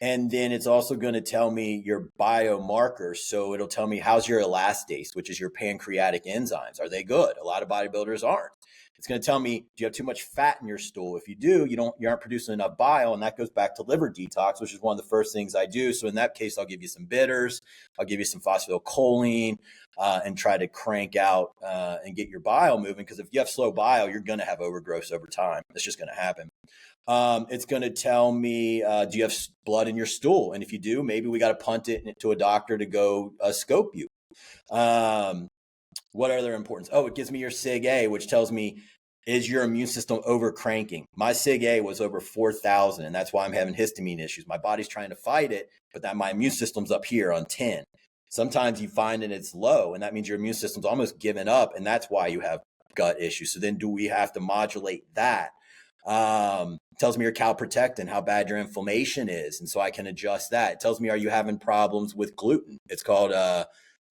And then it's also going to tell me your biomarkers. So it'll tell me, how's your elastase, which is your pancreatic enzymes. Are they good? A lot of bodybuilders aren't. It's going to tell me, do you have too much fat in your stool? If you do, you aren't producing enough bile, and that goes back to liver detox, which is one of the first things I do. So in that case, I'll give you some bitters, I'll give you some phosphatidylcholine, and try to crank out and get your bile moving. Because if you have slow bile, you're going to have overgrowth over time. It's just going to happen. It's going to tell me, do you have blood in your stool? And if you do, maybe we got to punt it to a doctor to go scope you. What other importance? Oh, it gives me your SIG-A, which tells me, is your immune system over cranking? My SIG-A was over 4,000, and that's why I'm having histamine issues. My body's trying to fight it, but that my immune system's up here on 10. Sometimes you find that it's low, and that means your immune system's almost given up, and that's why you have gut issues. So then do we have to modulate that? Tells me your calprotectin, how bad your inflammation is, and so I can adjust that. It tells me, are you having problems with gluten? It's called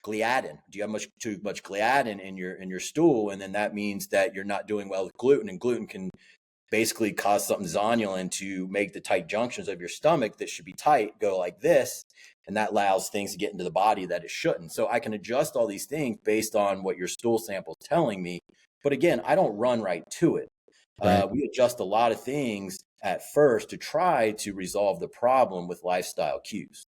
gliadin. Do you have too much gliadin in your stool? And then that means that you're not doing well with gluten, and gluten can basically cause something zonulin to make the tight junctions of your stomach that should be tight go like this, and that allows things to get into the body that it shouldn't. So I can adjust all these things based on what your stool sample is telling me. But again, I don't run right to it. Right. We adjust a lot of things at first to try to resolve the problem with lifestyle cues.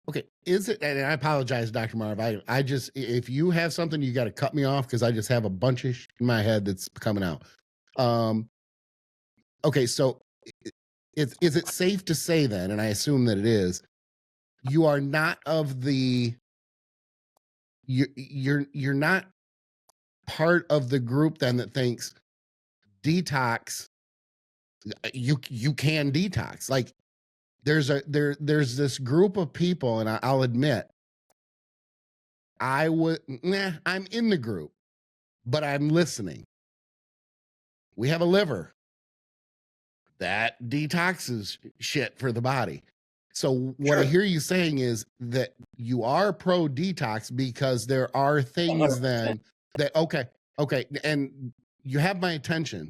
Okay. Is it, and I apologize, Dr. Marv, I just, if you have something, you got to cut me off, because I just have a bunch of shit in my head that's coming out. Okay. So is it safe to say then, and I assume that it is, you are not of the, you're not part of the group then that thinks detox, you can detox. Like there's this group of people, and I'll admit, I'm in the group, but I'm listening. We have a liver that detoxes shit for the body. So what I hear you saying is that you are pro detox, because there are things 100%. Then that, okay. And you have my attention.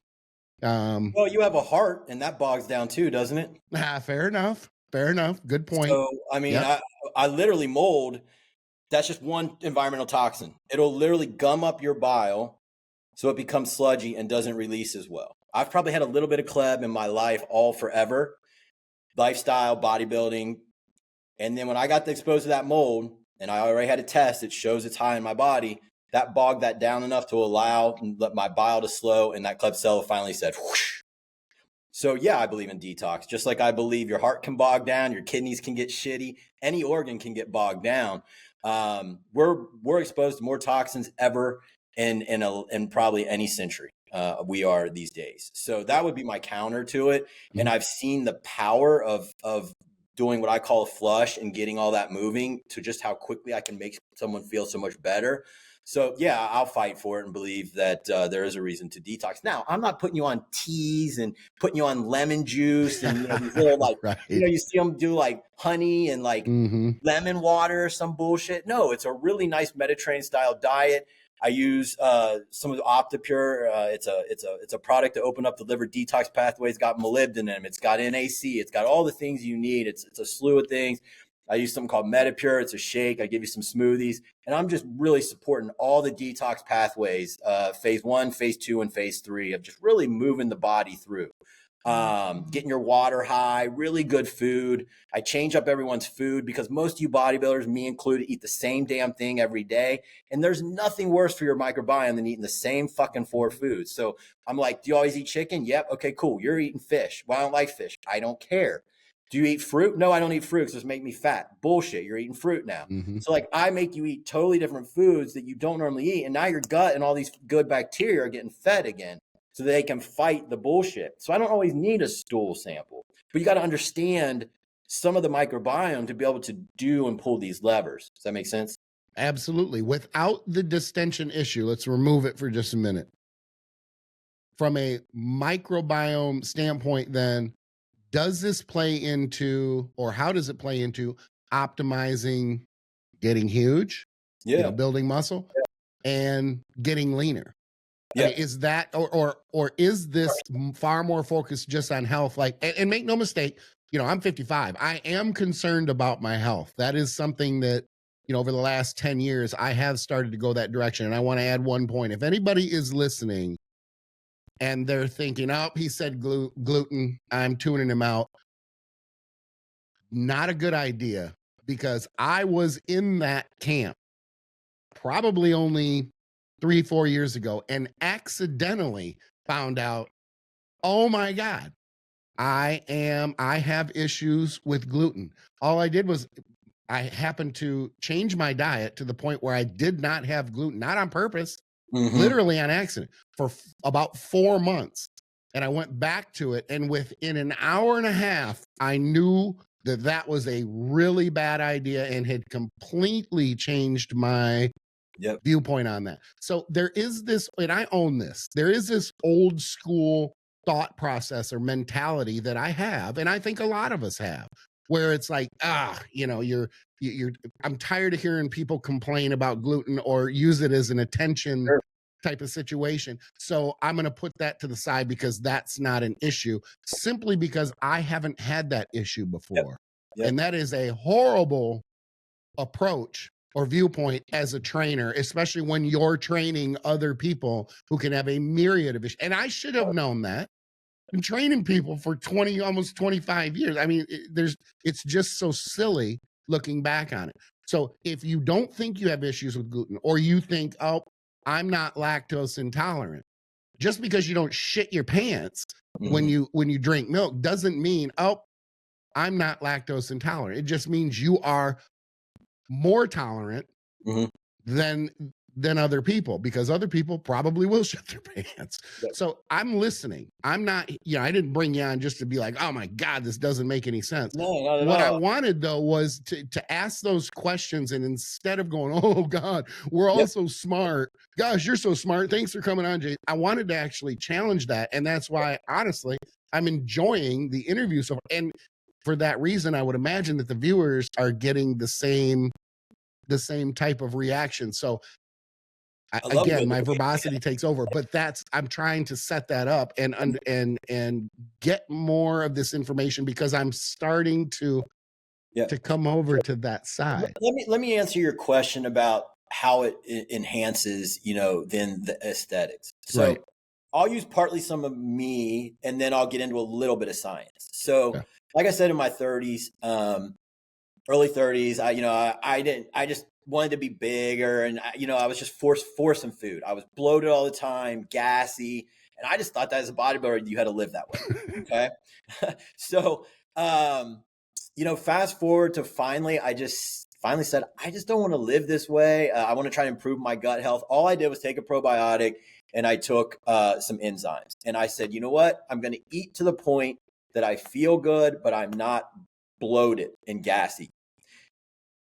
Well, you have a heart, and that bogs down too, doesn't it? Fair enough. Good point. So, I mean, yep. I literally mold. That's just one environmental toxin. It'll literally gum up your bile so it becomes sludgy and doesn't release as well. I've probably had a little bit of Kleb in my life all forever, lifestyle, bodybuilding. And then when I got exposed to that mold, and I already had a test, it shows it's high in my body, that bogged that down enough to allow my bile to slow, and that Klebsiella finally said, whoosh. So yeah, I believe in detox, just like I believe your heart can bog down, your kidneys can get shitty, any organ can get bogged down. We're exposed to more toxins ever in probably any century. We are these days. So that would be my counter to it. And I've seen the power of doing what I call a flush and getting all that moving to just how quickly I can make someone feel so much better. So yeah, I'll fight for it and believe that there is a reason to detox. Now, I'm not putting you on teas and putting you on lemon juice and these little like Right. you see them do like honey and like lemon water or some bullshit. No, it's a really nice Mediterranean style diet. I use some of the Optipure. It's a product to open up the liver detox pathway. It's got molybdenum. It's got NAC. It's got all the things you need. It's a slew of things. I use something called Metapure. It's a shake. I give you some smoothies. And I'm just really supporting all the detox pathways, phase 1, phase 2, and phase 3 of just really moving the body through. Getting your water high, really good food. I change up everyone's food because most of you bodybuilders, me included, eat the same damn thing every day. And there's nothing worse for your microbiome than eating the same fucking 4 foods. So I'm like, do you always eat chicken? Yep. Okay, cool. You're eating fish. Well, I don't like fish. I don't care. Do you eat fruit? No, I don't eat fruit because it's make me fat. Bullshit. You're eating fruit now. So like I make you eat totally different foods that you don't normally eat. And now your gut and all these good bacteria are getting fed again so they can fight the bullshit. So I don't always need a stool sample, but you got to understand some of the microbiome to be able to do and pull these levers. Does that make sense? Absolutely. Without the distension issue, let's remove it for just a minute. From a microbiome standpoint, then, does this play into, or how does it play into optimizing getting huge, building muscle, and getting leaner? I mean, is that, or is this far more focused just on health? Like, and make no mistake, I'm 55. I am concerned about my health. That is something that, over the last 10 years, I have started to go that direction. And I want to add one point. If anybody is listening and they're thinking, oh, he said gluten, I'm tuning him out. Not a good idea, because I was in that camp probably only 3-4 years ago and accidentally found out, oh my God, I have issues with gluten. All I did was I happened to change my diet to the point where I did not have gluten, not on purpose, literally on accident, for about 4 months. And I went back to it, and within an hour and a half, I knew that was a really bad idea and had completely changed my viewpoint on that. So there is this, and I own this, there is this old school thought process or mentality that I have, and I think a lot of us have, where it's like, I'm tired of hearing people complain about gluten or use it as an attention type of situation. So I'm going to put that to the side because that's not an issue, simply because I haven't had that issue before. And that is a horrible approach or viewpoint as a trainer, especially when you're training other people who can have a myriad of issues. And I should have known that. Been training people for almost 25 years. I mean, it's just so silly looking back on it. So if you don't think you have issues with gluten, or you think, oh, I'm not lactose intolerant, just because you don't shit your pants when you drink milk doesn't mean, oh, I'm not lactose intolerant. It just means you are more tolerant than other people, because other people probably will shit their pants. So I'm listening. I'm not, I didn't bring you on just to be like, oh my God, this doesn't make any sense. No, not at what all. I wanted though was to ask those questions, and instead of going, oh God, we're all so smart. Gosh, you're so smart. Thanks for coming on, Jay. I wanted to actually challenge that. And that's why, honestly, I'm enjoying the interview. So, and for that reason, I would imagine that the viewers are getting the same type of reaction. So again, my verbosity takes over, but I'm trying to set that up and get more of this information, because I'm starting to come over to that side. Let me answer your question about how it enhances, then the aesthetics. So I'll use partly some of me, and then I'll get into a little bit of science. So like I said, in my 30s, early 30s, I just wanted to be bigger, and I was just forcing food. I was bloated all the time, gassy, And I just thought that as a bodybuilder, you had to live that way. Okay. So, fast forward to finally, I just said, I just don't want to live this way. I want to try to improve my gut health. All I did was take a probiotic and I took some enzymes. And I said, you know what? I'm going to eat to the point that I feel good, but I'm not bloated and gassy.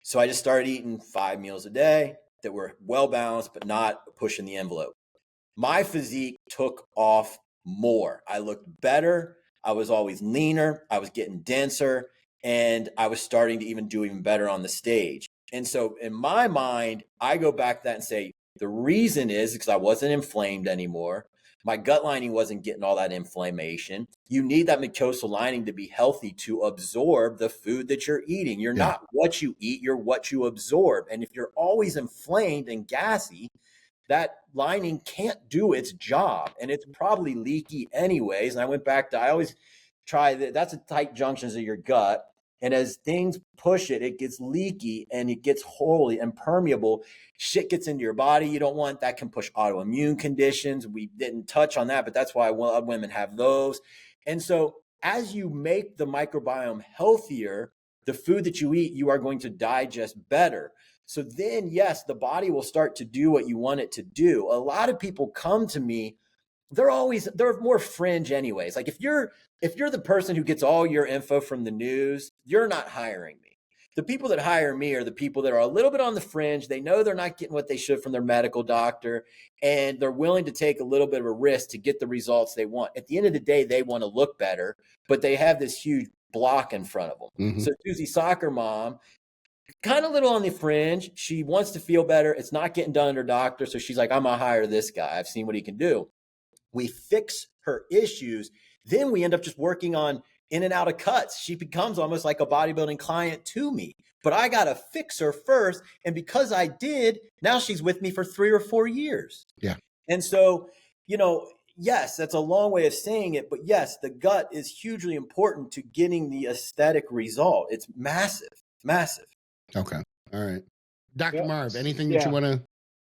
So I just started eating 5 meals a day that were well balanced, but not pushing the envelope. My physique took off more. I looked better. I was always leaner. I was getting denser, and I was starting to even do even better on the stage. And so in my mind, I go back to that and say, the reason is because I wasn't inflamed anymore. My gut lining wasn't getting all that inflammation. You need that mucosal lining to be healthy to absorb the food that you're eating. You're not what you eat, you're what you absorb. And if you're always inflamed and gassy, that lining can't do its job, and it's probably leaky anyways. And I went back to, I always try that. That's a tight junctions of your gut. And as things push it, it gets leaky and it gets wholly impermeable. Shit gets into your body you don't want. That can push autoimmune conditions. We didn't touch on that, but that's why women have those. And so as you make the microbiome healthier, the food that you eat, you are going to digest better. So then, yes, the body will start to do what you want it to do. A lot of people come to me, they're more fringe anyways. Like if you're the person who gets all your info from the news, you're not hiring me. The people that hire me are the people that are a little bit on the fringe. They know they're not getting what they should from their medical doctor, and they're willing to take a little bit of a risk to get the results they want. At the end of the day, they want to look better, but they have this huge block in front of them. Mm-hmm. So Susie Soccer Mom, kind of little on the fringe. She wants to feel better. It's not getting done under doctor. So she's like, I'm going to hire this guy. I've seen what he can do. We fix her issues. Then we end up just working on in and out of cuts. She becomes almost like a bodybuilding client to me, but I got to fix her first. And because I did, now she's with me for 3 or 4 years. Yeah. And so, yes, that's a long way of saying it, but yes, the gut is hugely important to getting the aesthetic result. It's massive, massive. Okay. All right. Dr. Marv, anything that you want to?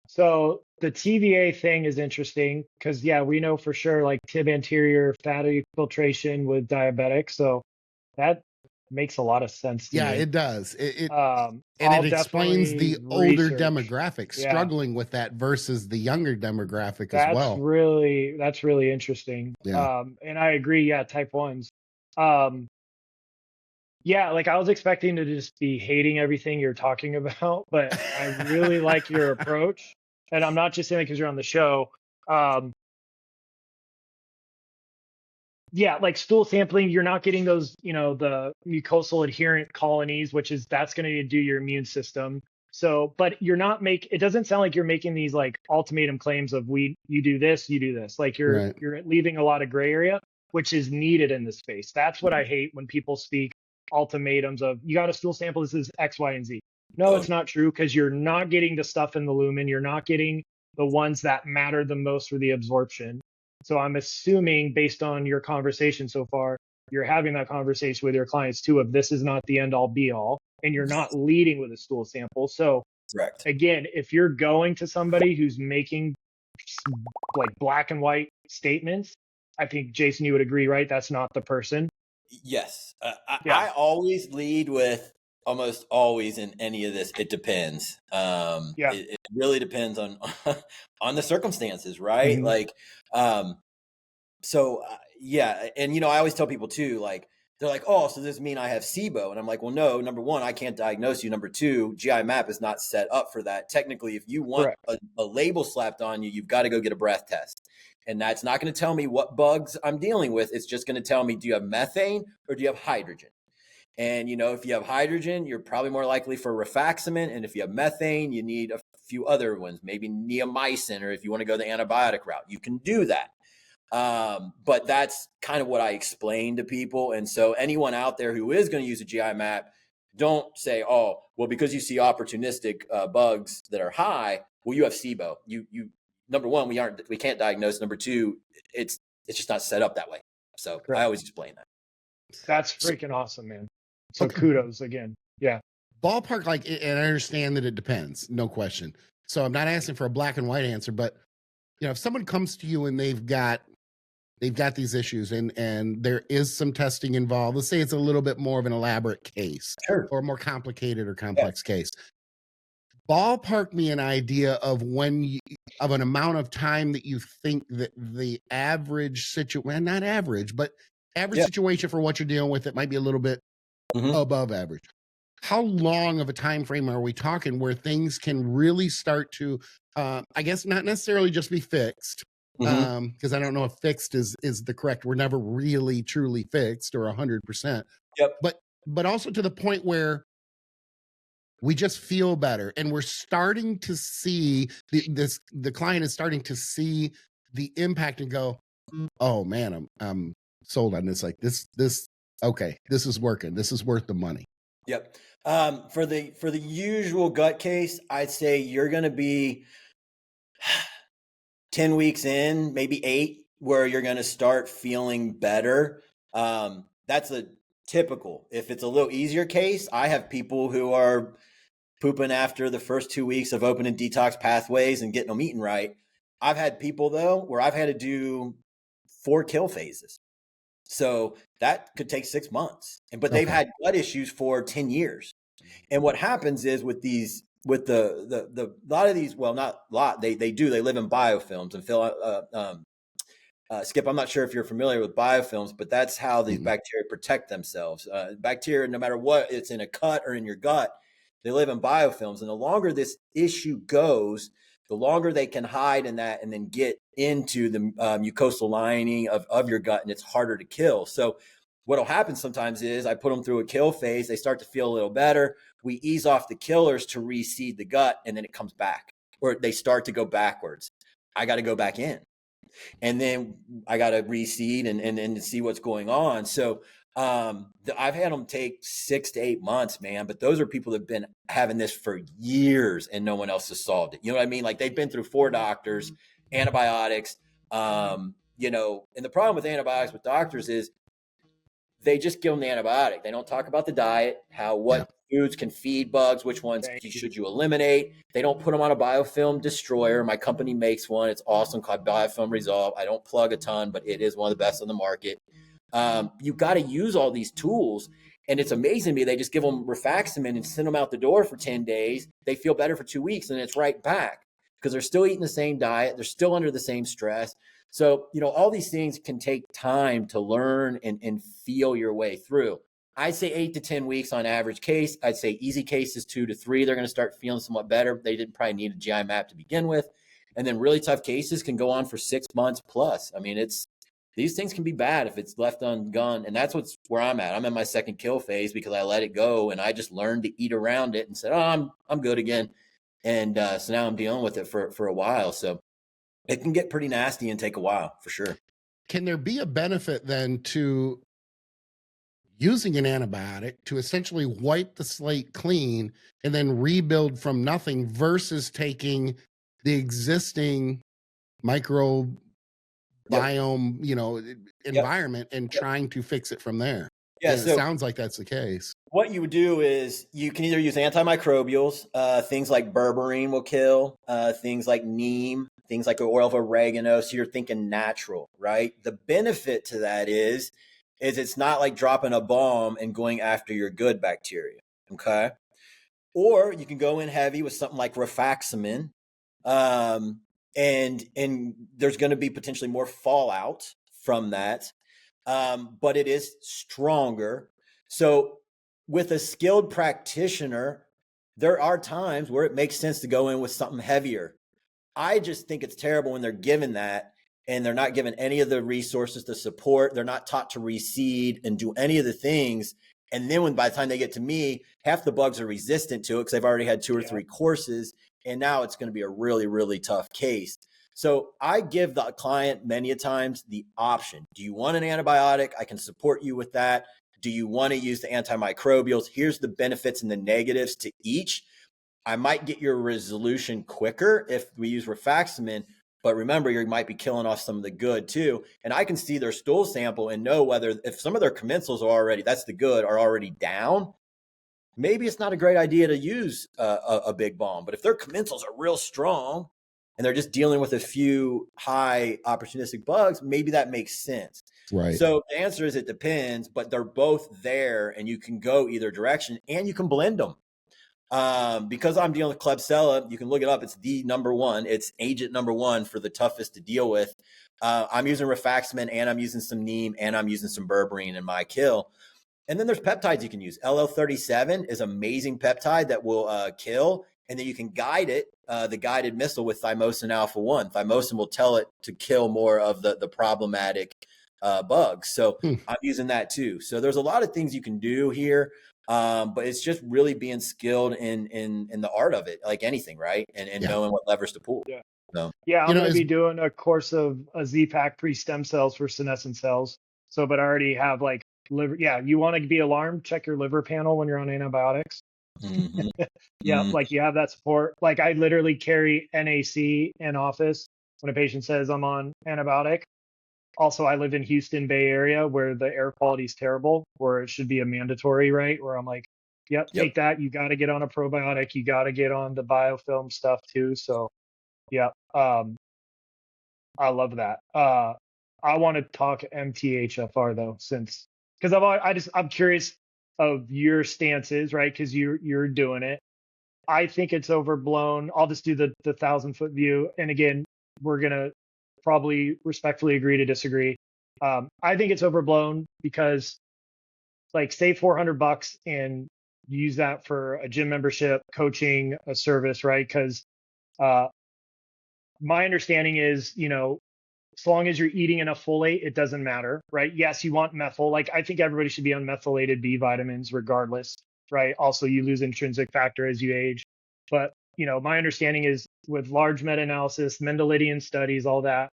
So the TVA thing is interesting because, we know for sure like tib anterior fatty filtration with diabetics. So that makes a lot of sense to me. It does. It explains the older demographic struggling with that versus the younger demographic as well. That's really interesting. Yeah. And I agree. Yeah. Type 1s. Like I was expecting to just be hating everything you're talking about, but I really like your approach. And I'm not just saying it because you're on the show. Like stool sampling, you're not getting those, the mucosal adherent colonies, that's going to do your immune system. So, but it doesn't sound like you're making these like ultimatum claims of you do this. Like you're leaving a lot of gray area, which is needed in this space. That's what I hate when people speak ultimatums of you got a stool sample, this is X, Y, and Z. No, it's not true because you're not getting the stuff in the lumen. You're not getting the ones that matter the most for the absorption. So I'm assuming based on your conversation so far, you're having that conversation with your clients too of this is not the end all be all, and you're not leading with a stool sample. So again, if you're going to somebody who's making like black and white statements, I think Jason, you would agree, right? That's not the person. Yes. I always lead with almost always in any of this. It depends. It really depends on the circumstances, right? Mm-hmm. Like, And I always tell people too, like, they're like, oh, so does this mean I have SIBO? And I'm like, well, no, number one, I can't diagnose you. Number two, GI map is not set up for that. Technically, if you want a label slapped on you, you've got to go get a breath test. And that's not going to tell me what bugs I'm dealing with. It's just going to tell me, do you have methane or do you have hydrogen? And, if you have hydrogen, you're probably more likely for rifaximin. And if you have methane, you need a few other ones, maybe neomycin, or if you want to go the antibiotic route, you can do that. But that's kind of what I explain to people. And so anyone out there who is going to use a GI map, don't say, oh, well, because you see opportunistic bugs that are high, well, you have SIBO. You number one, we can't diagnose. Number two, it's just not set up that way. So I always explain that. That's freaking awesome, man. So kudos again. Yeah. Ballpark, and I understand that it depends, no question. So I'm not asking for a black and white answer, but if someone comes to you and they've got they've got these issues and there is some testing involved. Let's say it's a little bit more of an elaborate case Sure. or more complicated or complex case. Ballpark me an idea of of an amount of time that you think that the average situation, not average, but average situation for what you're dealing with, it might be a little bit above average. How long of a time frame are we talking where things can really start to, I guess not necessarily just be fixed, because I don't know if fixed is the correct. We're never really truly fixed or 100%. Yep. But also to the point where we just feel better, and we're starting to see the client is starting to see the impact and go, oh man, I'm sold on this. Like this, okay, this is working. This is worth the money. Yep. For the usual gut case, I'd say you're going to be 10 weeks in, maybe 8, where you're going to start feeling better. That's a typical. If it's a little easier case, I have people who are pooping after the first 2 weeks of opening detox pathways and getting them eating right. I've had people though, where I've had to do 4 kill phases. So that could take 6 months, but they've had gut issues for 10 years. And what happens is with the lot of these, well, not a lot, they live in biofilms. And Phil, Skip, I'm not sure if you're familiar with biofilms, but that's how these bacteria protect themselves. Bacteria, no matter what, it's in a cut or in your gut, they live in biofilms. And the longer this issue goes, the longer they can hide in that and then get into the mucosal lining of your gut, and it's harder to kill. So what'll happen sometimes is I put them through a kill phase. They start to feel a little better. We ease off the killers to reseed the gut, and then it comes back, or they start to go backwards. I got to go back in, and then I got to reseed and see what's going on. So I've had them take 6 to 8 months, man. But those are people that have been having this for years and no one else has solved it. You know what I mean? Like they've been through 4 doctors, antibiotics, and the problem with antibiotics with doctors is they just give them the antibiotic. They don't talk about the diet, what foods can feed bugs, which ones should you eliminate. They don't put them on a biofilm destroyer. My company makes one. It's awesome, called Biofilm Resolve. I don't plug a ton, but it is one of the best on the market. You got to use all these tools. And it's amazing to me. They just give them rifaximin and send them out the door for 10 days. They feel better for 2 weeks, and it's right back because they're still eating the same diet. They're still under the same stress. So, all these things can take time to learn and feel your way through. I'd say 8 to 10 weeks on average case. I'd say easy cases 2 to 3. They're going to start feeling somewhat better. They didn't probably need a GI map to begin with. And then really tough cases can go on for 6 months plus. I mean, these things can be bad if it's left undone. And that's where I'm at. I'm in my second kill phase because I let it go and I just learned to eat around it and said, oh, I'm good again. And so now I'm dealing with it for a while. So it can get pretty nasty and take a while for sure. Can there be a benefit then to using an antibiotic to essentially wipe the slate clean and then rebuild from nothing versus taking the existing microbiome, environment and trying to fix it from there? Yeah, so it sounds like that's the case. What you would do is you can either use antimicrobials, things like berberine will kill, things like neem, things like oil of oregano. So you're thinking natural, right? The benefit to that is it's not like dropping a bomb and going after your good bacteria, okay? Or you can go in heavy with something like rifaximin, and there's going to be potentially more fallout from that, but it is stronger. So with a skilled practitioner, there are times where it makes sense to go in with something heavier. I just think it's terrible when they're given that and they're not given any of the resources to support. They're not taught to reseed and do any of the things. And then by the time they get to me, half the bugs are resistant to it because they've already had 2 or 3 courses. And now it's going to be a really, really tough case. So I give the client many a times the option. Do you want an antibiotic? I can support you with that. Do you want to use the antimicrobials? Here's the benefits and the negatives to each. I might get your resolution quicker if we use rifaximin, but remember, you might be killing off some of the good too. And I can see their stool sample and know whether if some of their commensals are already, that's the good, are already down, maybe it's not a great idea to use a big bomb. But if their commensals are real strong and they're just dealing with a few high opportunistic bugs, maybe that makes sense. Right. So the answer is it depends, but they're both there and you can go either direction and you can blend them. Because I'm dealing with Klebsiella, you can look it up. It's the number one. It's agent number one for the toughest to deal with. I'm using rifaximin and I'm using some neem and I'm using some berberine in my kill. And then there's peptides you can use. LL37 is amazing peptide that will kill. And then you can guide it, the guided missile with thymosin alpha-1. Thymosin will tell it to kill more of the problematic bugs. So I'm using that too. So there's a lot of things you can do here. But it's just really being skilled in the art of it, like anything, right? And knowing what levers to pull. Yeah. So, yeah, I'm going to be doing a course of a Z-Pack pre-stem cells for senescent cells. So, but I already have like liver. Yeah, you want to be alarmed? Check your liver panel when you're on antibiotics. Yeah, like you have that support. Like I literally carry NAC in office when a patient says I'm on antibiotic. Also, I live in Houston, Bay Area, where the air quality is terrible, where it should be a mandatory, right? Where I'm like, yep. Take that. You got to get on a probiotic. You got to get on the biofilm stuff too. So, yeah, I love that. I want to talk MTHFR though, because I'm curious of your stances, right? Because you're doing it. I think it's overblown. I'll just do the 1,000-foot view, and again, we're gonna probably respectfully agree to disagree. I think it's overblown because, like, save $400 and use that for a gym membership, coaching, a service, right? Because my understanding is, as long as you're eating enough folate, it doesn't matter, right? Yes, you want methyl. Like, I think everybody should be on methylated B vitamins regardless, right? Also, you lose intrinsic factor as you age. But, my understanding is with large meta-analysis, Mendelian studies, all that,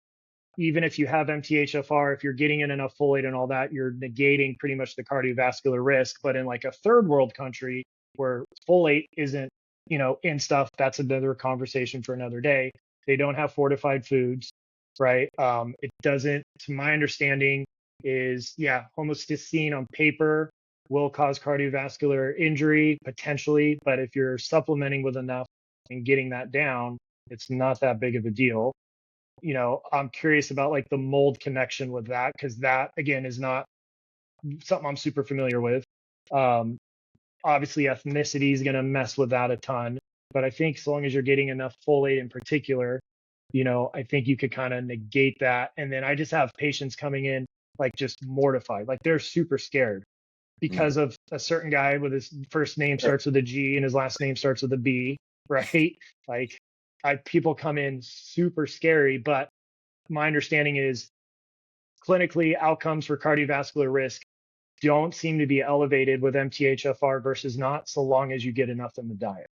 even if you have MTHFR, if you're getting in enough folate and all that, you're negating pretty much the cardiovascular risk. But in like a third world country where folate isn't, in stuff, that's another conversation for another day. They don't have fortified foods, right? It doesn't, to my understanding, is, homocysteine on paper will cause cardiovascular injury potentially, but if you're supplementing with enough and getting that down, it's not that big of a deal. I'm curious about like the mold connection with that, because that again is not something I'm super familiar with. Obviously ethnicity is going to mess with that a ton, but I think as long as you're getting enough folate in particular, I think you could kind of negate that. And then I just have patients coming in like just mortified, like they're super scared because of a certain guy with his first name starts with a G and his last name starts with a B, right? Like people come in super scary, but my understanding is clinically outcomes for cardiovascular risk don't seem to be elevated with MTHFR versus not, so long as you get enough in the diet.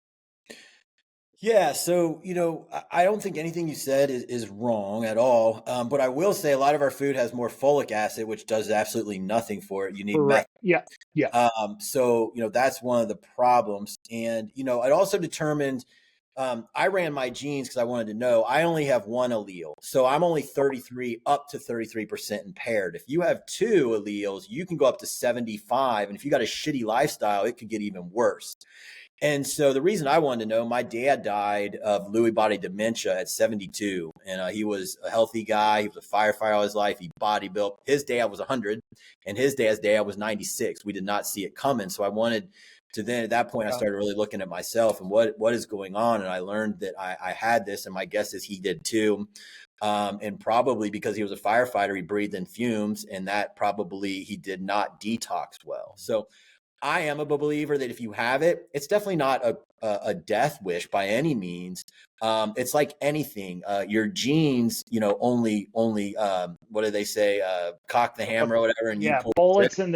Yeah, so, I don't think anything you said is wrong at all. But I will say a lot of our food has more folic acid, which does absolutely nothing for it. You need meth. Yeah. So, that's one of the problems. And, it also determined, I ran my genes because I wanted to know. I only have one allele. So I'm only 33 up to 33% impaired. If you have two alleles, you can go up to 75. And if you got a shitty lifestyle, it could get even worse. And so the reason I wanted to know, my dad died of Lewy body dementia at 72. And he was a healthy guy. He was a firefighter all his life. He bodybuilt. His dad was 100 and his dad's dad was 96. We did not see it coming. So I wanted to then at that point, I started really looking at myself and what is going on. And I learned that I had this, and my guess is he did too. And probably because he was a firefighter, he breathed in fumes, and that probably he did not detox well. So I am a believer that if you have it, it's definitely not a death wish by any means. It's like anything. Your genes, only what do they say? Cock the hammer or whatever, and you pull bullets in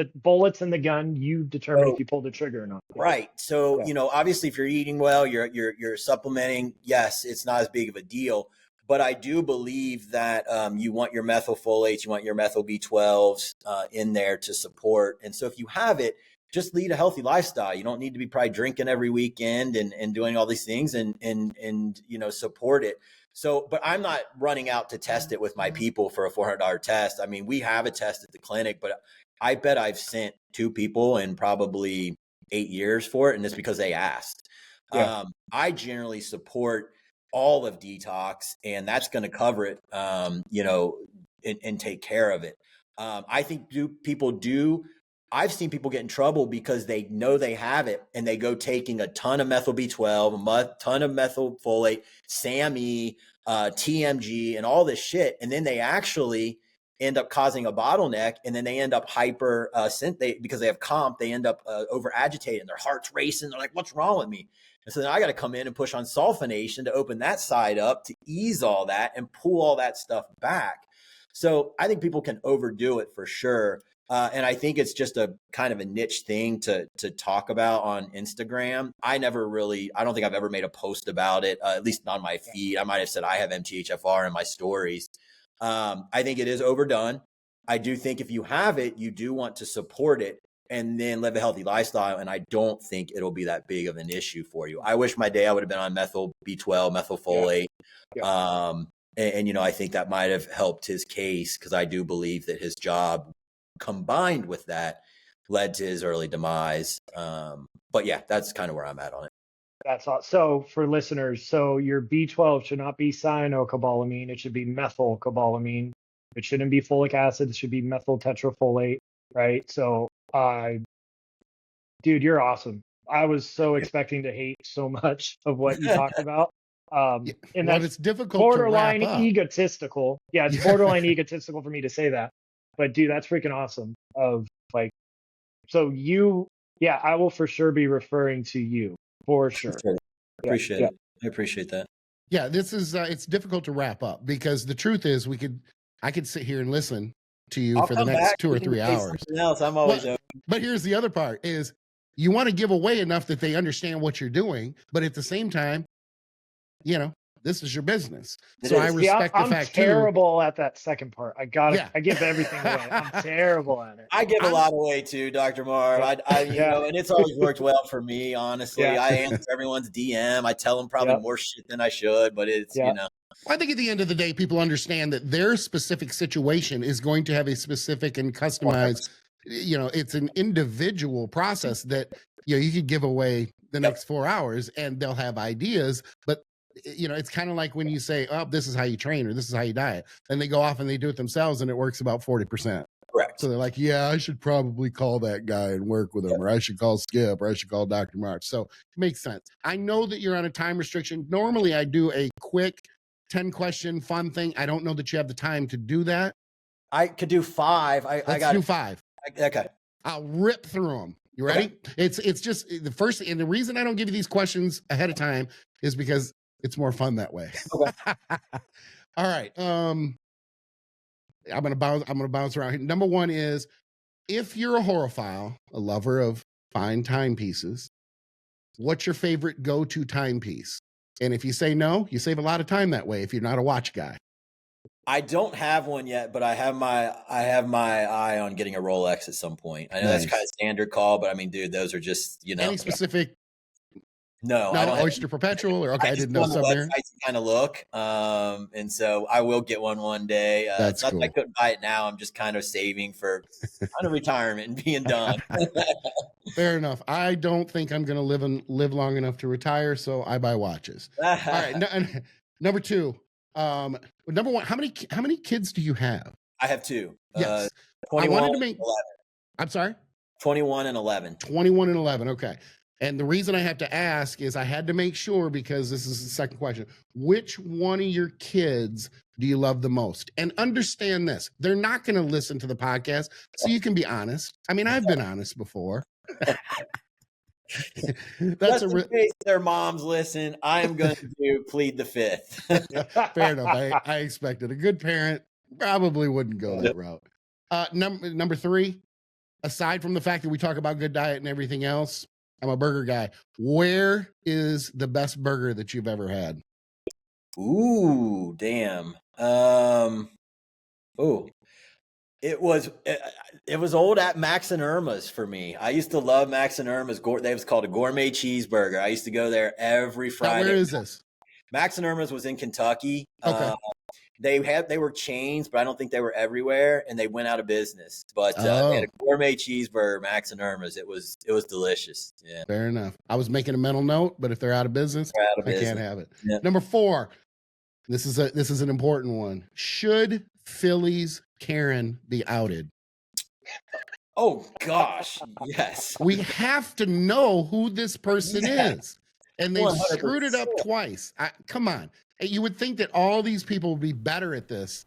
the gun. You determine if you pull the trigger or not. Right. So obviously, if you're eating well, you're supplementing. Yes, it's not as big of a deal. But I do believe that you want your methylfolates, you want your methyl B12s in there to support. And so if you have it, just lead a healthy lifestyle. You don't need to be probably drinking every weekend and doing all these things and support it. So, but I'm not running out to test it with my people for a $400 test. I mean, we have a test at the clinic, but I bet I've sent 2 people in probably 8 years for it. And it's because they asked. I generally support all of detox, and that's going to cover it, you know, and take care of it. I think I've seen people get in trouble because they know they have it and they go taking a ton of methyl B12, a ton of methylfolate, SAMe, TMG, and all this shit. And then they actually end up causing a bottleneck, and then they end up because they have comp, they end up over agitated, and their heart's racing. They're like, what's wrong with me? And so then I got to come in and push on sulfonation to open that side up to ease all that and pull all that stuff back. So I think people can overdo it for sure. And I think it's just a kind of a niche thing to talk about on Instagram. I don't think I've ever made a post about it, at least on my feed. I might have said I have MTHFR in my stories. I think it is overdone. I do think if you have it, you do want to support it and then live a healthy lifestyle. And I don't think it'll be that big of an issue for you. I wish my day I would have been on methyl B12, methylfolate. Yeah. And, you know, I think that might have helped his case, because I do believe that his job combined with that led to his early demise. But yeah, that's kind of where I'm at on it. That's all. So for listeners, so your B12 should not be cyanocobalamin. It should be methylcobalamin. It shouldn't be folic acid. It should be methyl tetrafolate, right? So, dude, you're awesome. I was so expecting to hate so much of what you talked about. And that's it's difficult borderline to wrap up. egotistical. Yeah, it's borderline egotistical for me to say that. But dude, that's freaking awesome. I will for sure be referring to you. For sure. Appreciate it. I appreciate that. Yeah, this is it's difficult to wrap up, because the truth is I could sit here and listen to you for the next 2 or 3 hours. Else. I'm always open. But here's the other part is you want to give away enough that they understand what you're doing, but at the same time, you know, this is your business. So I respect the fact too. I'm terrible at that second part. I give everything away. I'm terrible at it. I give a lot away too, Dr. Marv. You know, and it's always worked well for me, honestly. Yeah. I answer everyone's DM. I tell them probably more shit than I should, but it's, you know. I think at the end of the day, people understand that their specific situation is going to have a specific and customized, you know, it's an individual process that, you know, you could give away the next 4 hours and they'll have ideas, but you know, it's kind of like when you say, oh, this is how you train or this is how you diet. And they go off and they do it themselves and it works about 40%. Correct. So they're like, yeah, I should probably call that guy and work with him, or I should call Skip, or I should call Dr. Marv. So it makes sense. I know that you're on a time restriction. Normally I do a quick 10-question fun thing. I don't know that you have the time to do that. I could do 5. Let's do 5. Okay. I'll rip through them. You ready? Okay. It's just the first, and the reason I don't give you these questions ahead of time is because it's more fun that way. Okay. All right. I'm gonna bounce around here. Number 1 is, if you're a horophile, a lover of fine timepieces, what's your favorite go-to timepiece? And if you say no, you save a lot of time that way if you're not a watch guy. I don't have one yet, but I have my eye on getting a Rolex at some point. I know that's kind of standard call, but I mean, dude, those are just, you know. Any specific? No, I don't. Oyster Perpetual, or I didn't know something there. To kind of look, and so I will get one day. That's not cool. that I couldn't buy it now. I'm just kind of saving for kind of retirement and being done. Fair enough. I don't think I'm going to live long enough to retire, so I buy watches. All right. Number 2. Number 1. How many kids do you have? I have 2. Yes. 21 I wanted to make. 11. I'm sorry. 21 and 11. 21 and 11. Okay. And the reason I have to ask is I had to make sure, because this is the second question. Which one of your kids do you love the most? And understand this, they're not going to listen to the podcast, so you can be honest. I mean, I've been honest before. That's in case their moms listen, I am going to plead the 5th. Fair enough. I expected. A good parent probably wouldn't go that route. Number 3, aside from the fact that we talk about good diet and everything else, I'm a burger guy. Where is the best burger that you've ever had? Ooh, damn. It was old at Max and Irma's for me. I used to love Max and Irma's. They was called a gourmet cheeseburger. I used to go there every Friday. Now, where is this? Max and Irma's was in Kentucky. Okay. They were chains, but I don't think they were everywhere, and they went out of business. But they had a gourmet cheeseburger, Max and Irma's. It was delicious. Yeah, fair enough. I was making a mental note, but if they're out of business, I can't have it. Yeah. Number 4. This is an important one. Should Philly's Karen be outed? Oh gosh, yes. We have to know who this person is, and they 100%. screwed it up twice. Come on. You would think that all these people would be better at this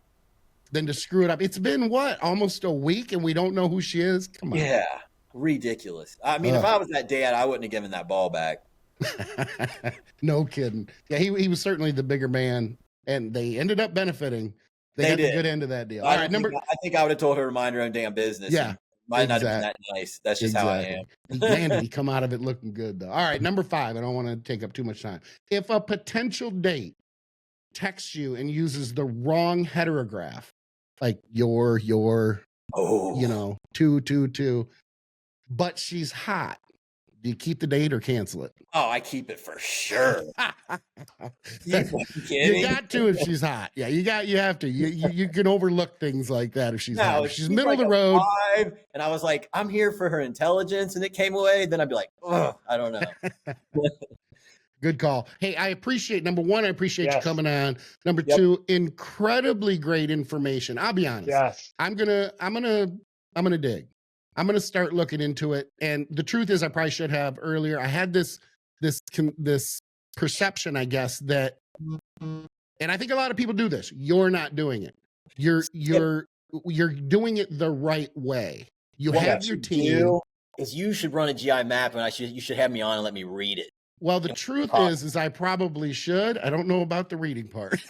than to screw it up. It's been almost a week, and we don't know who she is. Come on. Yeah, ridiculous. I mean, if I was that dad, I wouldn't have given that ball back. No kidding. Yeah, he was certainly the bigger man, and they ended up benefiting. They got the good end of that deal. I think I would have told her to mind her own damn business. Yeah. Might not have been that nice. That's just how I am. Man, did he come out of it looking good, though. All right, number 5. I don't want to take up too much time. If a potential date texts you and uses the wrong heterograph, like your 222, but she's hot, do you keep the date or cancel it? Oh, I keep it for sure. You got to if she's hot. Yeah, you have to. You can overlook things like that if she's hot. If she's middle of the road. 5, and I was like, I'm here for her intelligence, and it came away. Then I'd be like, oh, I don't know. Good call. Hey, I appreciate, number 1, I appreciate you coming on. Number 2, incredibly great information. I'll be honest. Yes. I'm gonna dig. I'm gonna start looking into it. And the truth is, I probably should have earlier. I had this perception, I guess, that, and I think a lot of people do this. You're not doing it. You're doing it the right way. You have your team. Is you should run a GI map, and you should have me on and let me read it. Well, the truth is I probably should. I don't know about the reading part.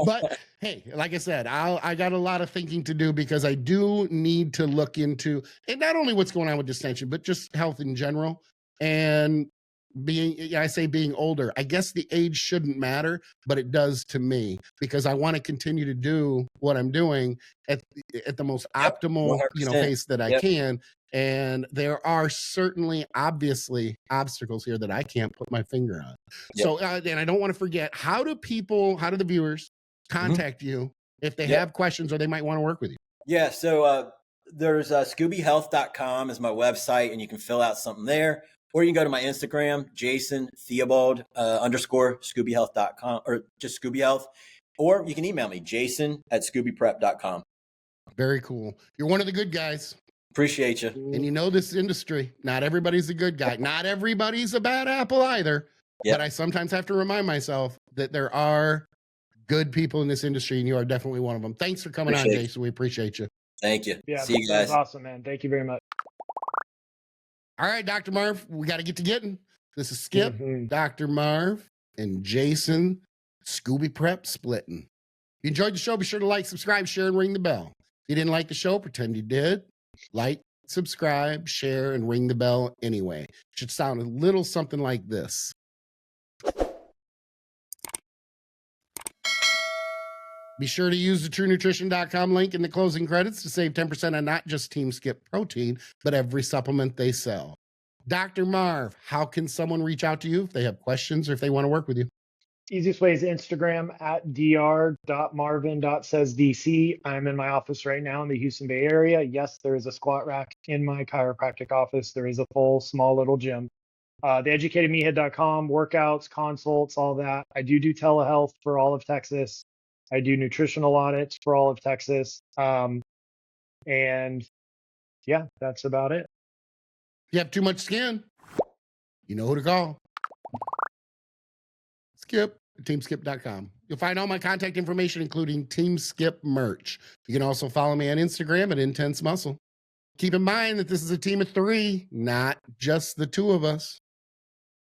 But hey, like I said, I got a lot of thinking to do, because I do need to look into, and not only what's going on with distension, but just health in general. And being older, I guess the age shouldn't matter, but it does to me, because I want to continue to do what I'm doing at the most optimal, pace that I can. And there are certainly, obviously, obstacles here that I can't put my finger on. So, and I don't want to forget, how do the viewers contact you if they have questions or they might want to work with you? Yeah. So there's ScoobyHealth.com is my website, and you can fill out something there. Or you can go to my Instagram, Jason Theobald _ ScoobyHealth.com, or just Scooby Health. Or you can email me, jason@ScoobyPrep.com. Very cool. You're one of the good guys. Appreciate you. And you know this industry, not everybody's a good guy. Not everybody's a bad apple either. But I sometimes have to remind myself that there are good people in this industry, and you are definitely one of them. Thanks for coming on, Jason. We appreciate you. Thank you. Yeah, see you guys. That's awesome, man. Thank you very much. All right, Dr. Marv, we got to get to getting. This is Skip, Dr. Marv, and Jason, Scooby Prep Splitting. If you enjoyed the show, be sure to like, subscribe, share, and ring the bell. If you didn't like the show, pretend you did. Like, subscribe, share, and ring the bell anyway. It should sound a little something like this. Be sure to use the TrueNutrition.com link in the closing credits to save 10% on not just Team Skip protein, but every supplement they sell. Dr. Marv, how can someone reach out to you if they have questions or if they want to work with you? Easiest way is Instagram at dr.marvin.saysdc. I'm in my office right now in the Houston Bay area. Yes, there is a squat rack in my chiropractic office. There is a full, small little gym. TheEducatedMeathead.com, workouts, consults, all that. I do telehealth for all of Texas. I do nutritional audits for all of Texas. And yeah, that's about it. If you have too much skin, you know who to call. Skip, teamskip.com. You'll find all my contact information, including Team Skip merch. You can also follow me on Instagram at Intense Muscle. Keep in mind that this is a team of 3, not just the 2 of us.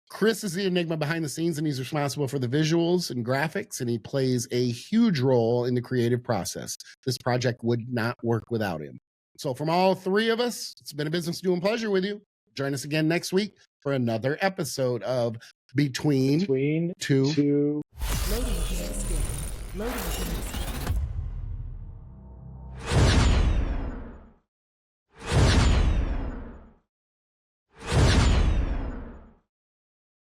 Chris is the enigma behind the scenes, and he's responsible for the visuals and graphics, and he plays a huge role in the creative process. This project would not work without him. So from all 3 of us, it's been a business doing pleasure with you. Join us again next week for another episode of Between Two. Loading. Loading.